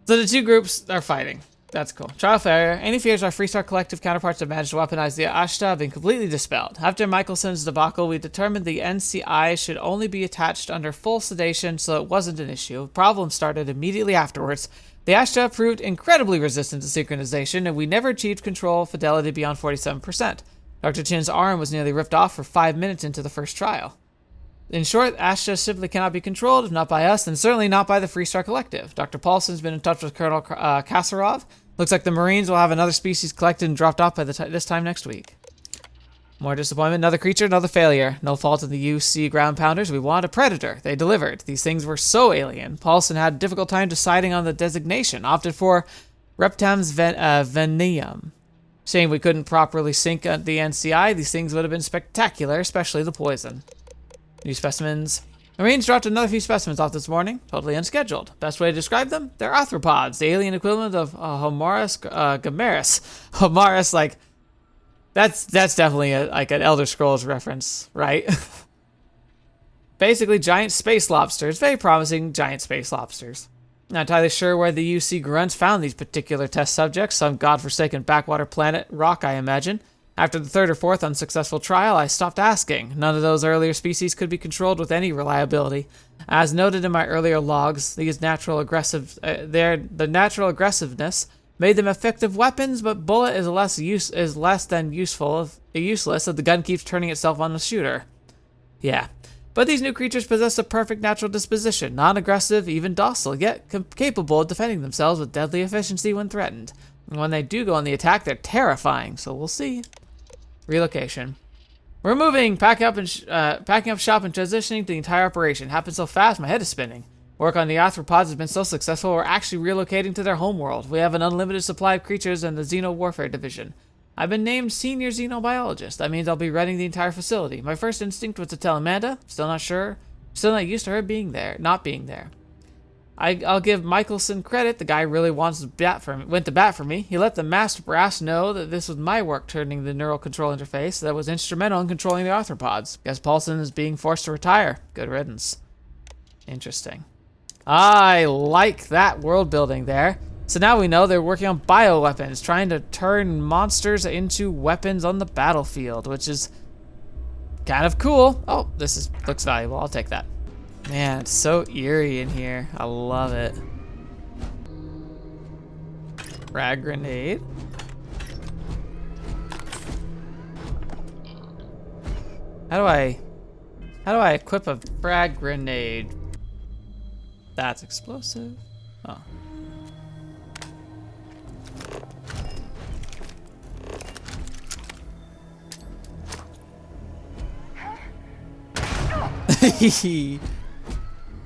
Speaker 3: So the two groups are fighting. That's cool. Trial failure. Any fears our Freestar Collective counterparts have managed to weaponize the Ashta have been completely dispelled. After Michelson's debacle, we determined the NCI should only be attached under full sedation, so it wasn't an issue. Problems started immediately afterwards. The Ashta proved incredibly resistant to synchronization, and we never achieved control fidelity beyond 47%. Dr. Chin's arm was nearly ripped off for 5 minutes into the first trial. In short, Ashta simply cannot be controlled, if not by us, and certainly not by the Freestar Collective. Dr. Paulson's been in touch with Colonel Kasarov. Looks like the Marines will have another species collected and dropped off by this time next week. More disappointment, another creature, another failure. No fault of the UC ground pounders. We wanted a predator. They delivered. These things were so alien. Paulson had a difficult time deciding on the designation. Opted for Reptams Venium. Saying we couldn't properly sync the NCI, these things would have been spectacular, especially the poison. New specimens. Marines dropped another few specimens off this morning, totally unscheduled. Best way to describe them? They're arthropods, the alien equivalent of Homarus Gomeris. Homarus, like, that's definitely like an Elder Scrolls reference, right? Basically, giant space lobsters. Very promising giant space lobsters. Not entirely sure where the UC grunts found these particular test subjects. Some godforsaken backwater planet rock, I imagine. After the third or fourth unsuccessful trial, I stopped asking. None of those earlier species could be controlled with any reliability. As noted in my earlier logs, the natural aggressiveness made them effective weapons, but bullet is less than useless if the gun keeps turning itself on the shooter. Yeah. But these new creatures possess a perfect natural disposition, non-aggressive, even docile, yet capable of defending themselves with deadly efficiency when threatened. And when they do go on the attack, they're terrifying, so we'll see. Relocation. We're moving, packing up shop and transitioning to the entire operation. Happened so fast, my head is spinning. Work on the arthropods has been so successful, we're actually relocating to their homeworld. We have an unlimited supply of creatures in the Xeno Warfare Division. I've been named Senior Xenobiologist. That means I'll be running the entire facility. My first instinct was to tell Amanda. Still not sure. Still not used to her not being there. I'll give Michelson credit. The guy really went to bat for me. He let the masked brass know that this was my work turning the neural control interface that was instrumental in controlling the arthropods. Guess Paulson is being forced to retire. Good riddance. Interesting. I like that world building there. So now we know they're working on bioweapons, trying to turn monsters into weapons on the battlefield, which is kind of cool. Oh, this looks valuable. I'll take that. Man, it's so eerie in here. I love it. Frag grenade. How do I equip a frag grenade? That's explosive. Oh.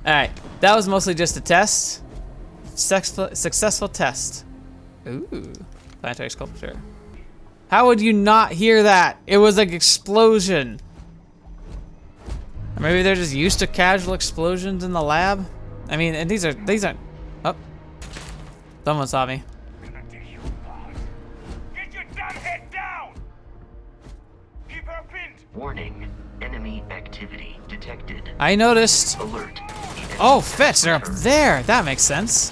Speaker 3: Alright, that was mostly just a test. Successful test. Ooh, planetary sculpture. How would you not hear that? It was like explosion. Or maybe they're just used to casual explosions in the lab. I mean, and these aren't. Oh, someone saw me.
Speaker 8: Get your dumb head down! Keep her pinned!
Speaker 7: Warning. Enemy activity detected.
Speaker 3: I noticed.
Speaker 7: Alert.
Speaker 3: Oh, fetch, they're up there. That makes sense.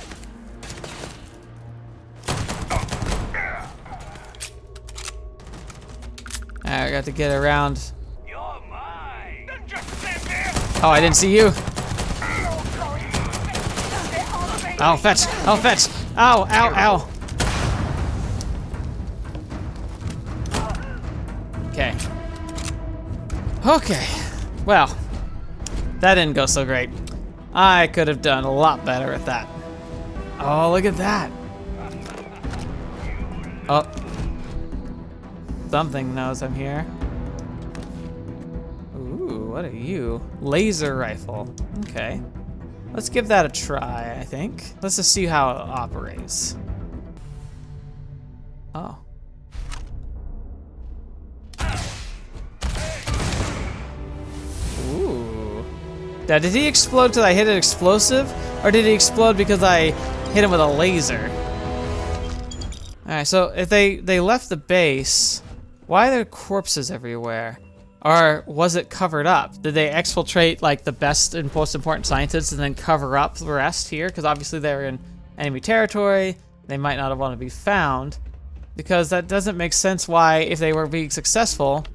Speaker 3: I got to get around.
Speaker 8: You're mine! Don't just stand there!
Speaker 3: Oh, I didn't see you. Oh, fetch. Oh, fetch. Ow, ow, ow. Okay. Okay. Well, That didn't go so great. I could have done a lot better at that. Oh, look at that. Oh. Something knows I'm here. Ooh, what are you? Laser rifle. Okay. Let's give that a try, I think. Let's just see how it operates. Oh. Ooh. Now, did he explode because I hit an explosive? Or did he explode because I hit him with a laser? Alright, so if they left the base, why are there corpses everywhere? Or was it covered up? Did they exfiltrate like the best and most important scientists and then cover up the rest here? Because obviously they're in enemy territory. They might not have want to be found. Because that doesn't make sense why, if they were being successful,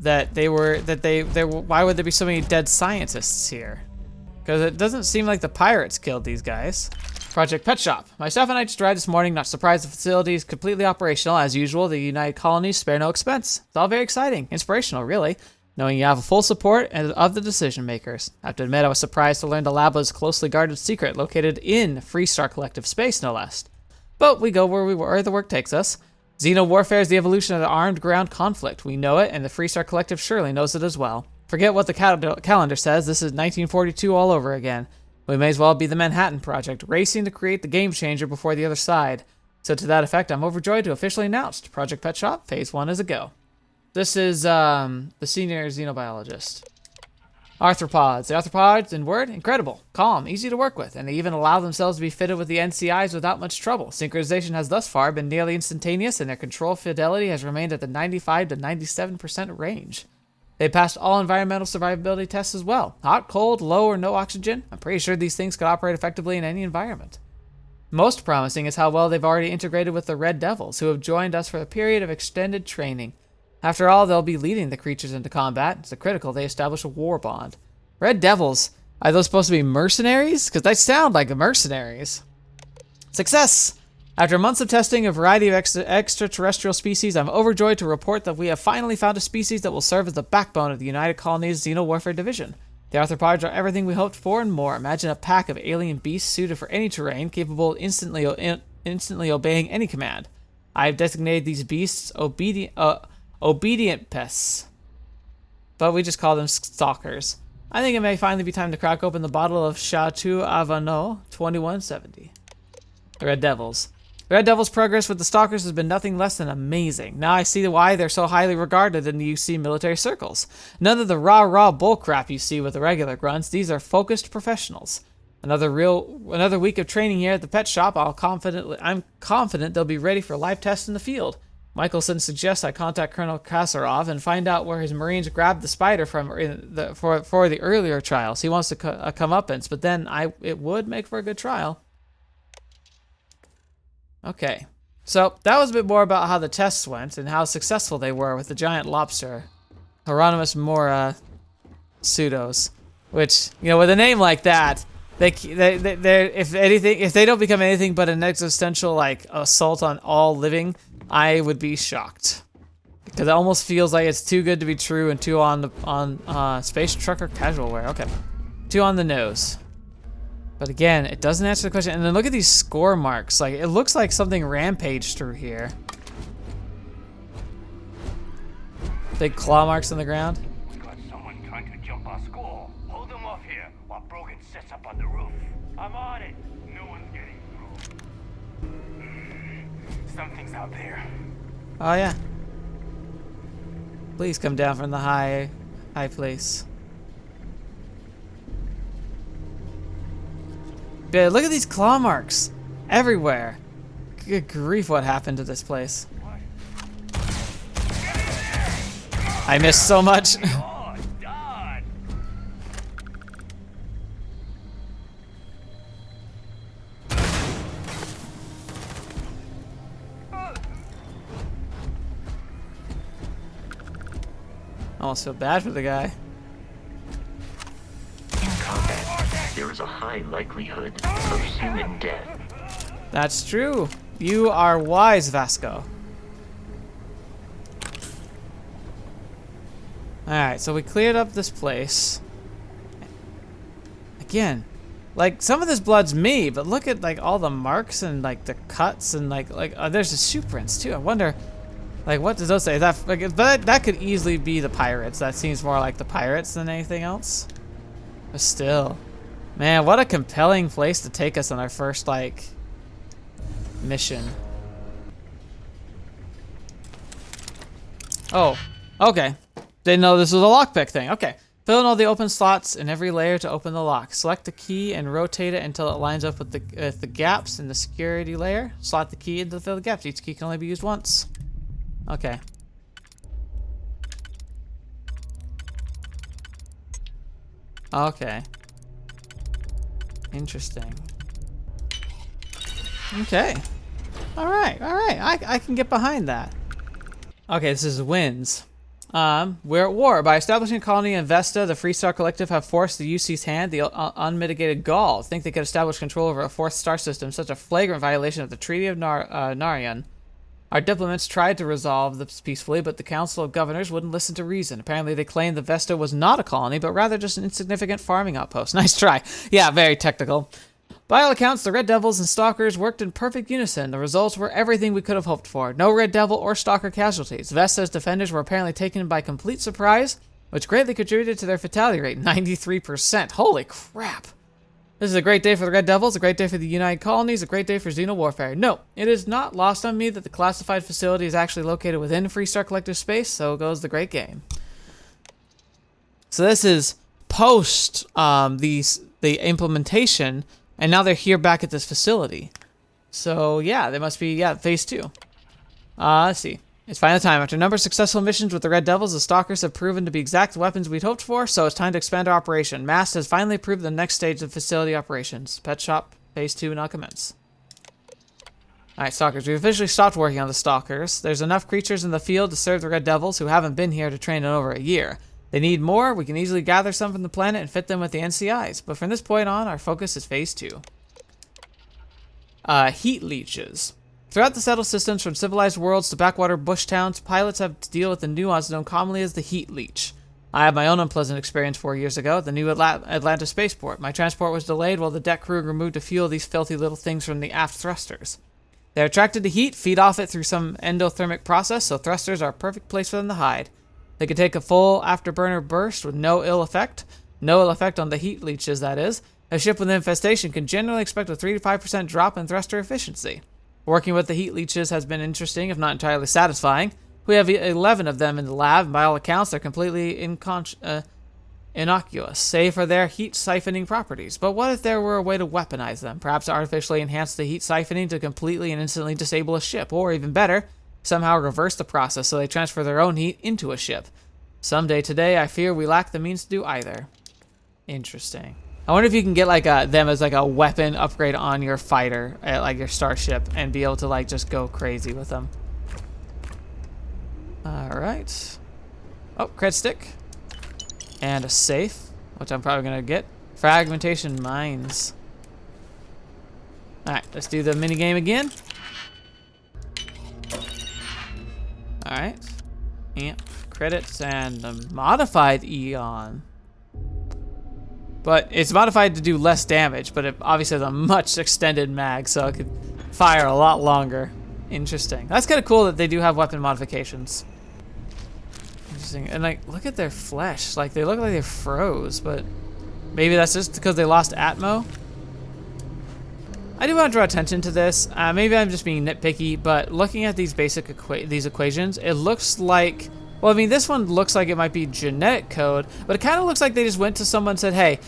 Speaker 3: why would there be so many dead scientists here? Because it doesn't seem like the pirates killed these guys. Project Pet Shop. Myself and I just arrived this morning, not surprised the facility is completely operational. As usual, the United Colonies spare no expense. It's all very exciting, inspirational really, knowing you have a full support of the decision makers. I have to admit I was surprised to learn the lab was a closely guarded secret located in Freestar Collective space, no less. But we go where the work takes us. Xeno warfare is the evolution of the armed ground conflict. We know it, and the Freestar Collective surely knows it as well. Forget what the calendar says, this is 1942 all over again. We may as well be the Manhattan Project, racing to create the game changer before the other side. So to that effect, I'm overjoyed to officially announce Project Pet Shop Phase 1 is a go. This is the senior xenobiologist. Arthropods. The arthropods, in word, incredible, calm, easy to work with, and they even allow themselves to be fitted with the NCIs without much trouble. Synchronization has thus far been nearly instantaneous, and their control fidelity has remained at the 95 to 97% range. They passed all environmental survivability tests as well. Hot, cold, low, or no oxygen. I'm pretty sure these things could operate effectively in any environment. Most promising is how well they've already integrated with the Red Devils, who have joined us for a period of extended training. After all, they'll be leading the creatures into combat, so critical they establish a war bond. Red Devils? Are those supposed to be mercenaries? Because they sound like mercenaries. Success! After months of testing a variety of extraterrestrial species, I'm overjoyed to report that we have finally found a species that will serve as the backbone of the United Colonies Xenowarfare Division. The arthropods are everything we hoped for and more. Imagine a pack of alien beasts suited for any terrain, capable of instantly obeying any command. I have designated these beasts obedient pests, but we just call them stalkers. I think it may finally be time to crack open the bottle of Chateau Avano 2170. The Red Devils. The Red Devils' progress with the Stalkers has been nothing less than amazing. Now I see why they're so highly regarded in the UC military circles. None of the rah-rah bullcrap you see with the regular grunts. These are focused professionals. Another week of training here at the pet shop. I'm confident they'll be ready for live tests in the field. Michelson suggests I contact Colonel Kasarov and find out where his Marines grabbed the spider from for the earlier trials. He wants to comeuppance, but then it would make for a good trial. Okay, so that was a bit more about how the tests went and how successful they were with the giant lobster, Hieronymus Mora pseudos, which, you know, with a name like that, they're if they don't become anything but an existential like assault on all living, I would be shocked, because it almost feels like it's too good to be true and too on space trucker casual wear. Okay, too on the nose. But again, it doesn't answer the question. And then look at these score marks. Like, it looks like something rampaged through here. Big claw marks on the ground.
Speaker 10: We got someone trying to jump our school. Hold them off here while Brogan sets up on the roof. I'm on it. No one's getting through. Something's out there.
Speaker 3: Oh yeah. Please come down from the high place. Yeah, look at these claw marks everywhere. Good grief, what happened to this place? I missed so much. I almost feel bad for the guy.
Speaker 7: There is a high likelihood of human death.
Speaker 3: That's true. You are wise, Vasco. Alright, so we cleared up this place. again, like some of this blood's me, but look at like all the marks and like the cuts and like there's the shoe prints too. I wonder, like, what does those say? That like, but that could easily be the pirates. That seems more like the pirates than anything else. But still, man, what a compelling place to take us on our first like mission. Oh, okay. Didn't know this was a lockpick thing. Okay. Fill in all the open slots in every layer to open the lock. Select the key and rotate it until it lines up with the gaps in the security layer. Slot the key in to fill the gaps. Each key can only be used once. Okay. Okay. Interesting. Okay. Alright, alright. I can get behind that. Okay, this is wins. We're at war. By establishing a colony in Vesta, the Freestar Collective have forced the UC's hand, the unmitigated gall. Think they could establish control over a fourth star system, such a flagrant violation of the Treaty of Narion. Our diplomats tried to resolve this peacefully, but the Council of Governors wouldn't listen to reason. Apparently, they claimed the Vesta was not a colony, but rather just an insignificant farming outpost. Nice try. Yeah, very technical. By all accounts, the Red Devils and Stalkers worked in perfect unison. The results were everything we could have hoped for. No Red Devil or Stalker casualties. Vesta's defenders were apparently taken by complete surprise, which greatly contributed to their fatality rate, 93%. Holy crap. This is a great day for the Red Devils, a great day for the United Colonies, a great day for Xeno Warfare. No, it is not lost on me that the classified facility is actually located within Freestar Collective space, so goes the great game. So this is post the implementation, and now they're here back at this facility. So yeah, they must be, phase 2. Let's see. It's finally time. After a number of successful missions with the Red Devils, the Stalkers have proven to be exact weapons we'd hoped for, so it's time to expand our operation. MAST has finally approved the next stage of facility operations. Pet Shop, phase 2 now commence. Alright, Stalkers. We've officially stopped working on the Stalkers. There's enough creatures in the field to serve the Red Devils who haven't been here to train in over a year. They need more. We can easily gather some from the planet and fit them with the NCIs. But from this point on, our focus is phase 2. Heat leeches. Throughout the settled systems, from civilized worlds to backwater bush towns, pilots have to deal with the nuance known commonly as the heat leech. I had my own unpleasant experience 4 years ago at the new Atlanta spaceport. My transport was delayed while the deck crew removed a few of these filthy little things from the aft thrusters. They're attracted to heat, feed off it through some endothermic process, so thrusters are a perfect place for them to hide. They can take a full afterburner burst with no ill effect. No ill effect on the heat leeches, that is. A ship with infestation can generally expect a 3 to 5% drop in thruster efficiency. Working with the heat leeches has been interesting, if not entirely satisfying. We have 11 of them in the lab, and by all accounts, they're completely innocuous, save for their heat siphoning properties. But what if there were a way to weaponize them? Perhaps artificially enhance the heat siphoning to completely and instantly disable a ship, or even better, somehow reverse the process so they transfer their own heat into a ship. Someday today, I fear we lack the means to do either. Interesting. I wonder if you can get like them as like a weapon upgrade on your fighter, like your starship, and be able to like just go crazy with them. All right. Oh, cred stick. And a safe, which I'm probably gonna get. Fragmentation mines. All right, let's do the mini game again. All right. Amp credits and a modified Eon. But it's modified to do less damage, but it obviously has a much extended mag, so it could fire a lot longer. Interesting. That's kind of cool that they do have weapon modifications. Interesting. And like, look at their flesh. Like, they look like they froze, but maybe that's just because they lost Atmo. I do want to draw attention to this. Maybe I'm just being nitpicky, but looking at these basic equations, it looks like, well, I mean, this one looks like it might be genetic code, but it kind of looks like they just went to someone and said, hey,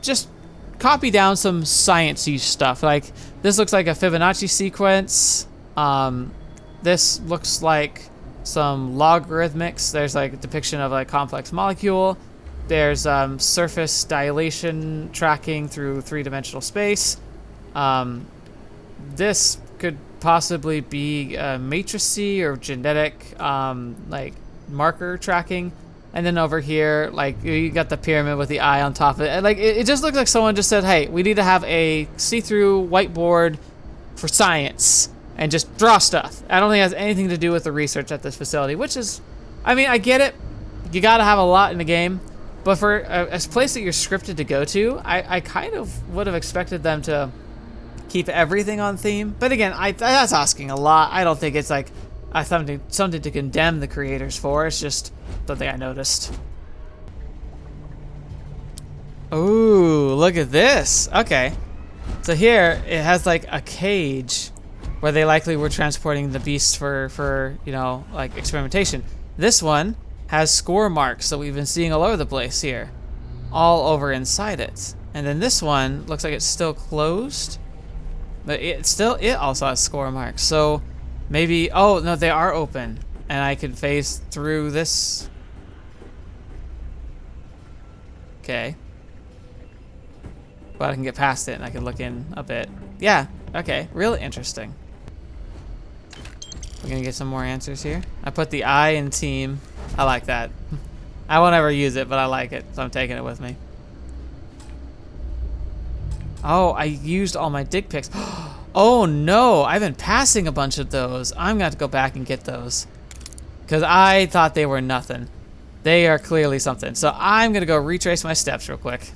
Speaker 3: just copy down some science-y stuff. Like, this looks like a Fibonacci sequence. This looks like some logarithmics. There's like a depiction of a complex molecule. There's surface dilation tracking through three-dimensional space. This could possibly be matricy or genetic, like marker tracking. And then over here, like, you got the pyramid with the eye on top of it. And like, it just looks like someone just said, hey, we need to have a see-through whiteboard for science and just draw stuff. I don't think it has anything to do with the research at this facility, which is, I mean, I get it. You gotta have a lot in the game, But for a place that you're scripted to go to, I kind of would have expected them to keep everything on theme. But again, that's asking a lot. I don't think it's like something to condemn the creators for. It's just something I noticed. Ooh, look at this. Okay. So here, it has like a cage where they likely were transporting the beasts for you know, like experimentation. This one has score marks that we've been seeing all over the place here. All over inside it. And then this one looks like it's still closed. But it also has score marks. So maybe, oh no, they are open. And I could phase through this. Okay. But I can get past it and I can look in a bit. Yeah, okay, really interesting. We're gonna get some more answers here. I put the I in team. I like that. I won't ever use it, but I like it, so I'm taking it with me. Oh, I used all my dick pics. Oh no, I've been passing a bunch of those. I'm gonna have to go back and get those. Because I thought they were nothing. They are clearly something. So I'm gonna go retrace my steps real quick.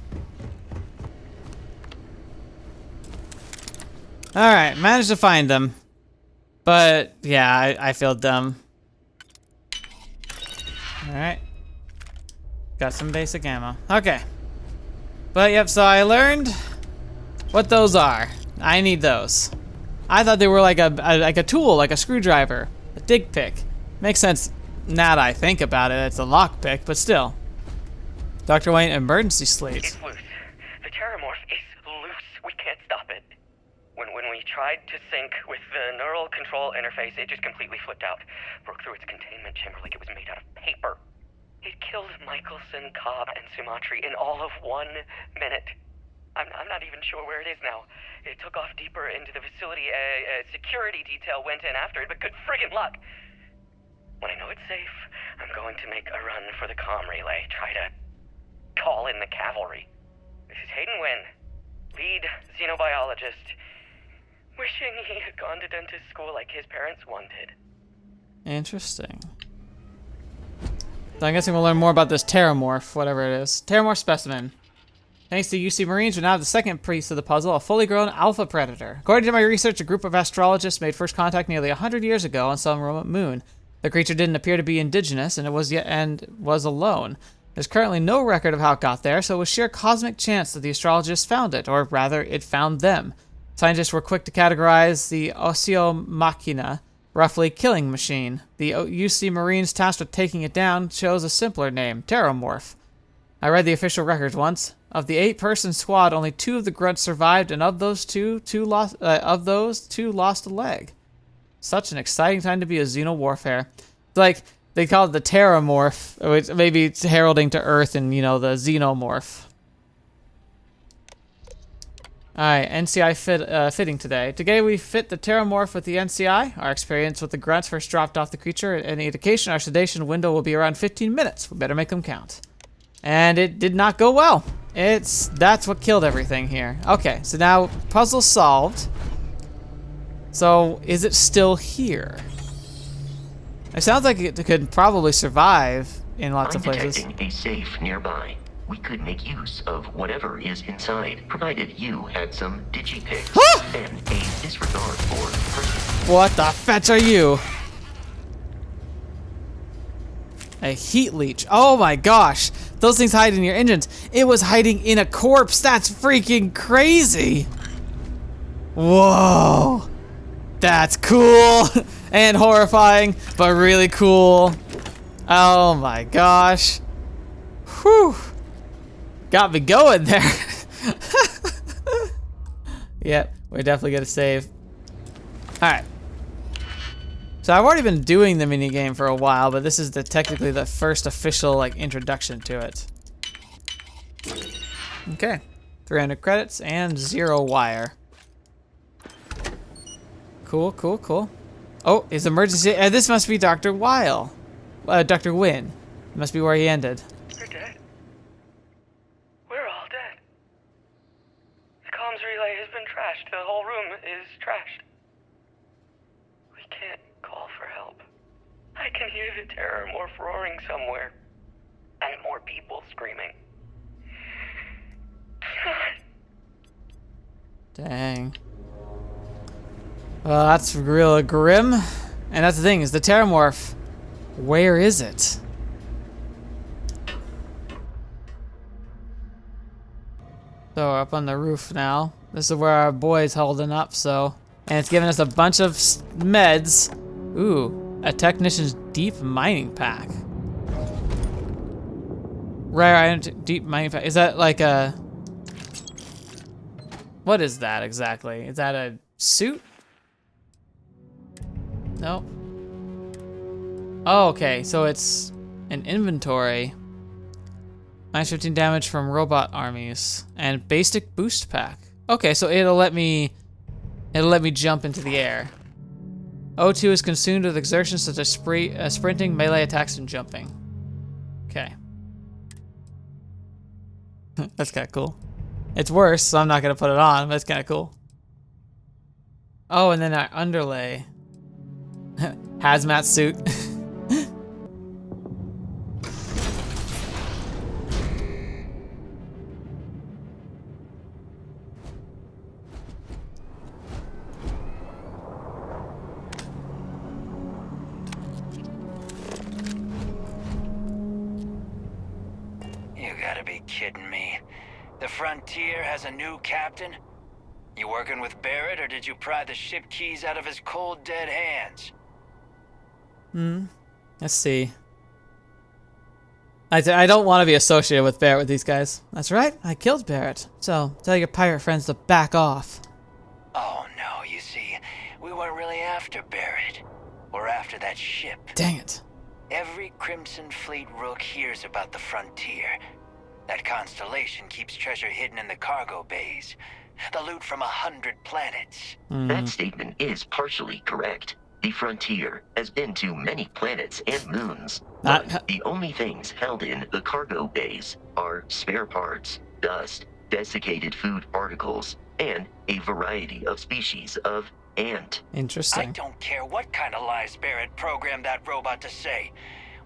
Speaker 3: Alright, managed to find them. But, yeah, I feel dumb. Alright. Got some basic ammo. Okay. But, yep, so I learned what those are. I need those. I thought they were like a tool, like a screwdriver. A dig pick. Makes sense now that I think about it. It's a lock pick, but still. Dr. Wayne, emergency slate.
Speaker 11: It's loose. The Terrormorph is loose. We can't stop it. When we tried to sync with the neural control interface, it just completely flipped out. Broke through its containment chamber like it was made out of paper. It killed Michelson, Cobb, and Sumatri in all of 1 minute. I'm not even sure where it is now. It took off deeper into the facility. A security detail went in after it, but good friggin' luck. When I know it's safe, I'm going to make a run for the comm relay. Try to call in the cavalry. This is Hayden Wynn, lead xenobiologist. Wishing he had gone to dentist school like his parents wanted.
Speaker 3: Interesting. So I'm guessing we'll learn more about this Terrormorph, whatever it is. Terrormorph specimen. Thanks to UC Marines, we now have the second piece of the puzzle, a fully grown alpha predator. According to my research, a group of astrologists made first contact nearly 100 years ago on some remote moon. The creature didn't appear to be indigenous, and was alone. There's currently no record of how it got there, so it was sheer cosmic chance that the astrologists found it, or rather, it found them. Scientists were quick to categorize the Osseo Machina, roughly killing machine. The UC Marines tasked with taking it down chose a simpler name, Terrormorph. I read the official records once. Of the 8-person squad, only 2 of the grunts survived, and of those two lost a leg. Such an exciting time to be a xeno-warfare. Like, they call it the Terrormorph, which maybe it's heralding to Earth and, you know, the xenomorph. Alright, NCI fitting today. Today we fit the Terrormorph with the NCI. Our experience with the grunts first dropped off the creature. Any indication, our sedation window will be around 15 minutes. We better make them count. And it did not go well. That's what killed everything here. Okay, so now puzzle solved. So is it still here? It sounds like it could probably survive in lots of places.
Speaker 7: I'm detecting a safe nearby. We could make use of whatever is inside, provided you had some digipics and a disregard for person.
Speaker 3: What the fetch are you? A heat leech. Oh my gosh. Those things hide in your engines. It was hiding in a corpse. That's freaking crazy. Whoa. That's cool. And horrifying, but really cool. Oh my gosh. Whew. Got me going there. Yep, we're definitely gonna save. Alright. So I've already been doing the minigame for a while, but this is technically the first official like introduction to it. Okay. 300 credits and 0 wire. Cool, cool, cool. Oh, his emergency. This must be Dr. Weil. Dr. Wynn. Must be where he ended.
Speaker 11: You're dead. We're all dead. The comms relay has been trashed. The whole room is trashed. We can't call for help. I can hear the Terrormorph roaring somewhere. And more people screaming.
Speaker 3: Dang. Well, that's real grim. And that's the thing, is the Terrormorph, where is it? So we're up on the roof now. This is where our boy's holding up, so. And it's giving us a bunch of meds. Ooh, a technician's deep mining pack. Rare item, deep mining pack. Is that like a... What is that exactly? Is that a suit? Nope. Oh, okay, so it's an inventory. Minus 15 damage from robot armies. And basic boost pack. Okay, so it'll let me jump into the air. O2 is consumed with exertions such as sprinting, melee attacks, and jumping. Okay. That's kind of cool. It's worse, so I'm not gonna put it on, but it's kind of cool. Oh, and then our underlay. Hazmat suit.
Speaker 12: You gotta be kidding me. The Frontier has a new captain? You working with Barrett, or did you pry the ship keys out of his cold, dead hands?
Speaker 3: Let's see. I don't want to be associated with Barrett with these guys. That's right, I killed Barrett. So, tell your pirate friends to back off.
Speaker 12: Oh no, you see, we weren't really after Barrett. We're after that ship.
Speaker 3: Dang it.
Speaker 12: Every Crimson Fleet rook hears about the Frontier. That Constellation keeps treasure hidden in the cargo bays. The loot from 100 planets.
Speaker 7: That statement is partially correct. The Frontier has been to many planets and moons, but the only things held in the cargo bays are spare parts, dust, desiccated food particles, and a variety of species of ant.
Speaker 3: Interesting.
Speaker 12: I don't care what kind of lies Barrett programmed that robot to say.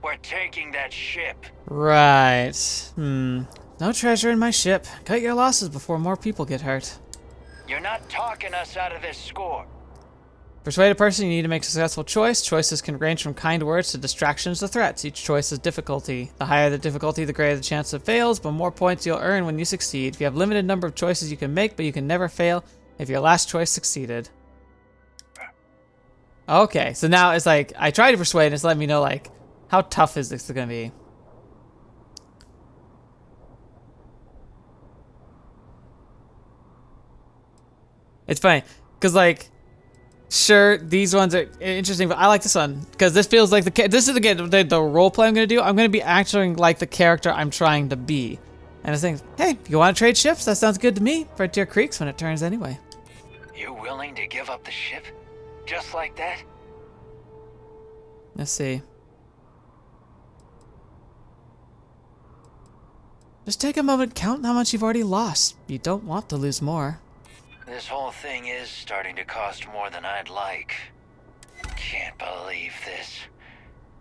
Speaker 12: We're taking that ship.
Speaker 3: Right. No treasure in my ship. Cut your losses before more people get hurt.
Speaker 12: You're not talking us out of this score.
Speaker 3: Persuade a person, you need to make a successful choice. Choices can range from kind words to distractions to threats. Each choice is difficulty. The higher the difficulty, the greater the chance it fails, but more points you'll earn when you succeed. If you have limited number of choices you can make, but you can never fail if your last choice succeeded. Okay, so now it's like, I tried to persuade and it's letting me know, like, how tough is this gonna be? It's funny, because, like, sure, these ones are interesting, but I like this one, because this feels like this is, again, the role play I'm going to do. I'm going to be acting like the character I'm trying to be. And I think, hey, you want to trade ships? That sounds good to me. Frontier Creeks when it turns anyway.
Speaker 12: You willing to give up the ship? Just like that?
Speaker 3: Let's see. Just take a moment, count how much you've already lost. You don't want to lose more.
Speaker 12: This whole thing is starting to cost more than I'd like. Can't believe this.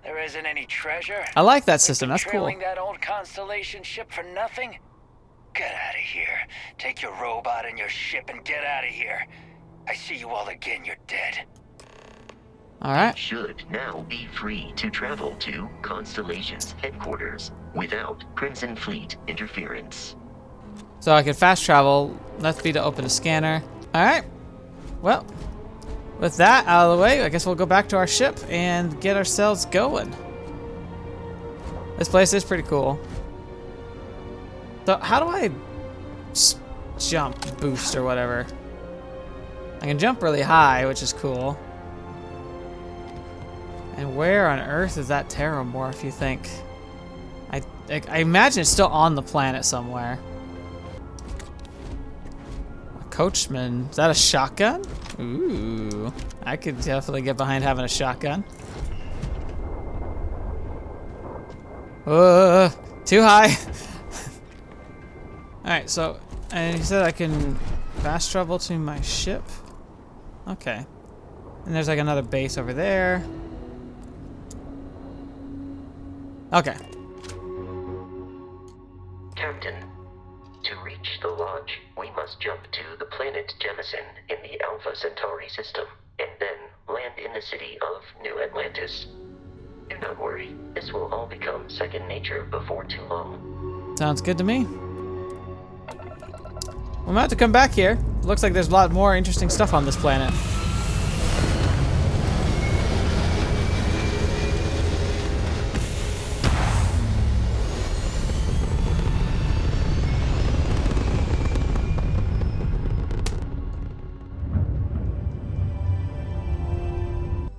Speaker 12: There isn't any treasure.
Speaker 3: I like that system. That's cool.
Speaker 12: Trailing that old Constellation ship for nothing? Get out of here. Take your robot and your ship and get out of here. I see you all again, you're dead.
Speaker 3: Alright.
Speaker 7: Should now be free to travel to Constellation's headquarters without Crimson Fleet interference.
Speaker 3: So I can fast travel. Left B to open the scanner. Alright. Well, with that out of the way, I guess we'll go back to our ship and get ourselves going. This place is pretty cool. So how do I jump, boost, or whatever? I can jump really high, which is cool. And where on earth is that Terrormorph, you think? I imagine it's still on the planet somewhere. A coachman. Is that a shotgun? Ooh. I could definitely get behind having a shotgun. Too high. Alright, so, and he said I can fast travel to my ship. Okay. And there's like another base over there. Okay.
Speaker 7: Captain, to reach the Lodge, we must jump to the planet Jemison in the Alpha Centauri system, and then land in the city of New Atlantis. Do not worry, this will all become second nature before too long.
Speaker 3: Sounds good to me. I'm about to come back here. Looks like there's a lot more interesting stuff on this planet.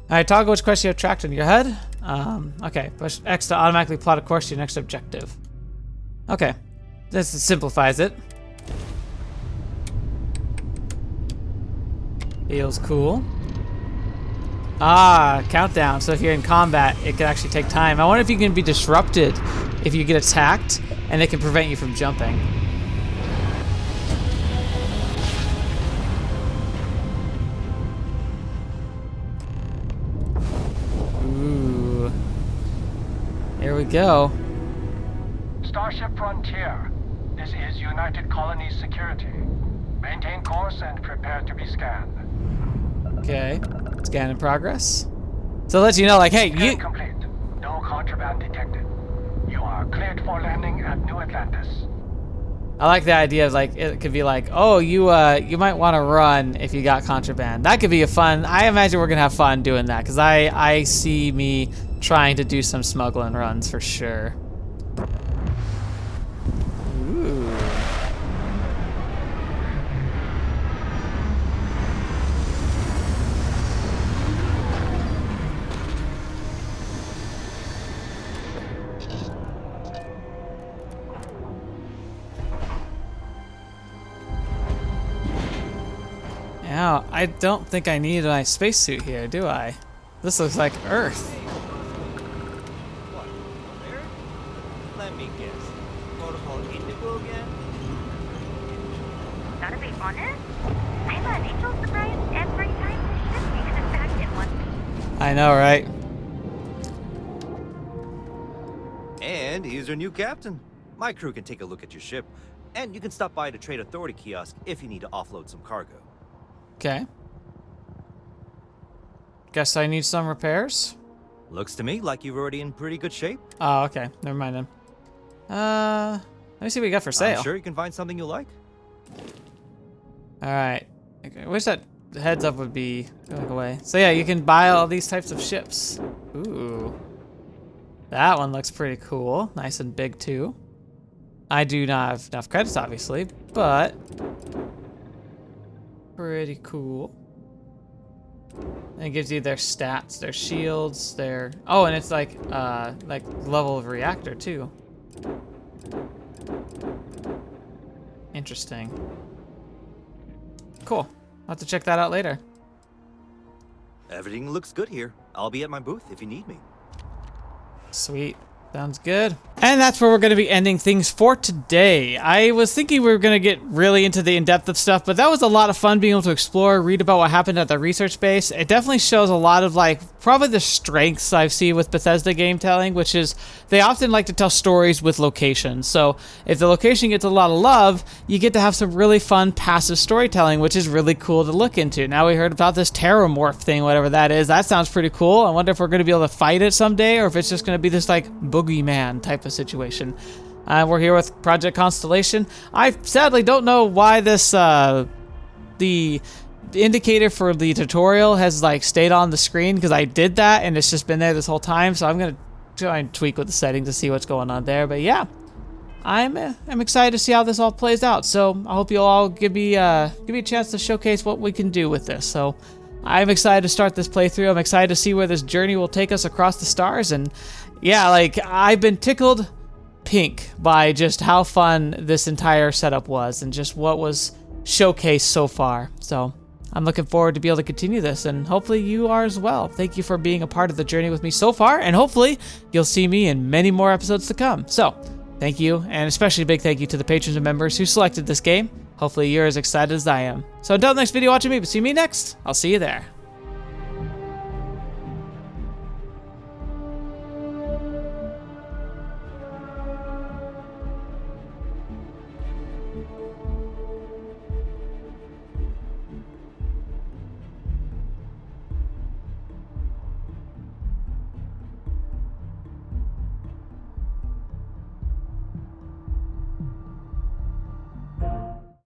Speaker 3: Alright, toggle which quest you have tracked in your head. Okay, push X to automatically plot a course to your next objective. Okay, this simplifies it. Feels cool. Ah, countdown. So if you're in combat, it can actually take time. I wonder if you can be disrupted if you get attacked, and it can prevent you from jumping. Ooh. Here we go.
Speaker 10: Starship Frontier. This is United Colonies Security. Maintain course and prepare to be scanned.
Speaker 3: Okay. Scan in progress. So it lets you know, like, hey,
Speaker 10: Scan complete. No contraband detected. You are cleared for landing at New Atlantis.
Speaker 3: I like the idea of, like, it could be like, oh, you might want to run if you got contraband. That could be a fun. I imagine we're gonna have fun doing that because I see me trying to do some smuggling runs for sure. Ooh. Now, I don't think I need my spacesuit here, do I? This looks like Earth.
Speaker 13: What? There? Let me guess. Protocol Indigo again?
Speaker 14: Gotta be honest, I'm a little surprised every time the ship makes it back in one piece.
Speaker 3: I know, right?
Speaker 13: And here's your new captain. My crew can take a look at your ship, and you can stop by the Trade Authority kiosk if you need to offload some cargo.
Speaker 3: Okay. Guess I need some repairs?
Speaker 13: Looks to me like you're already in pretty good shape.
Speaker 3: Oh, okay. Never mind then. Let me see what we got for sale.
Speaker 13: I'm sure you can find something you like.
Speaker 3: Alright. Okay, I wish that heads up would be going away. So yeah, you can buy all these types of ships. Ooh. That one looks pretty cool. Nice and big too. I do not have enough credits, obviously, but pretty cool. And it gives you their stats, their shields, their... Oh, and it's like level of reactor too. Interesting. Cool. I'll have to check that out later.
Speaker 13: Everything looks good here. I'll be at my booth if you need me.
Speaker 3: Sweet. Sounds good. And that's where we're going to be ending things for today. I was thinking we were going to get really into the in-depth of stuff, but that was a lot of fun being able to explore, read about what happened at the research base. It definitely shows a lot of, like, probably the strengths I've seen with Bethesda game telling, which is they often like to tell stories with locations. So if the location gets a lot of love, you get to have some really fun passive storytelling, which is really cool to look into. Now we heard about this Terrormorph thing, whatever that is. That sounds pretty cool. I wonder if we're going to be able to fight it someday, or if it's just going to be this, like, boogeyman type of situation. We're here with Project Constellation. I sadly don't know why this, the indicator for the tutorial has like stayed on the screen, because I did that and it's just been there this whole time. So I'm gonna try and tweak with the settings to see what's going on there. But yeah, I'm excited to see how this all plays out. So I hope you'll all give me a chance to showcase what we can do with this. So I'm excited to start this playthrough. I'm excited to see where this journey will take us across the stars. And yeah, like, I've been tickled pink by just how fun this entire setup was and just what was showcased so far. So I'm looking forward to be able to continue this, and hopefully you are as well. Thank you for being a part of the journey with me so far, and hopefully you'll see me in many more episodes to come. So thank you, and especially a big thank you to the patrons and members who selected this game. Hopefully you're as excited as I am. So until the next video watching me, but see me next, I'll see you there.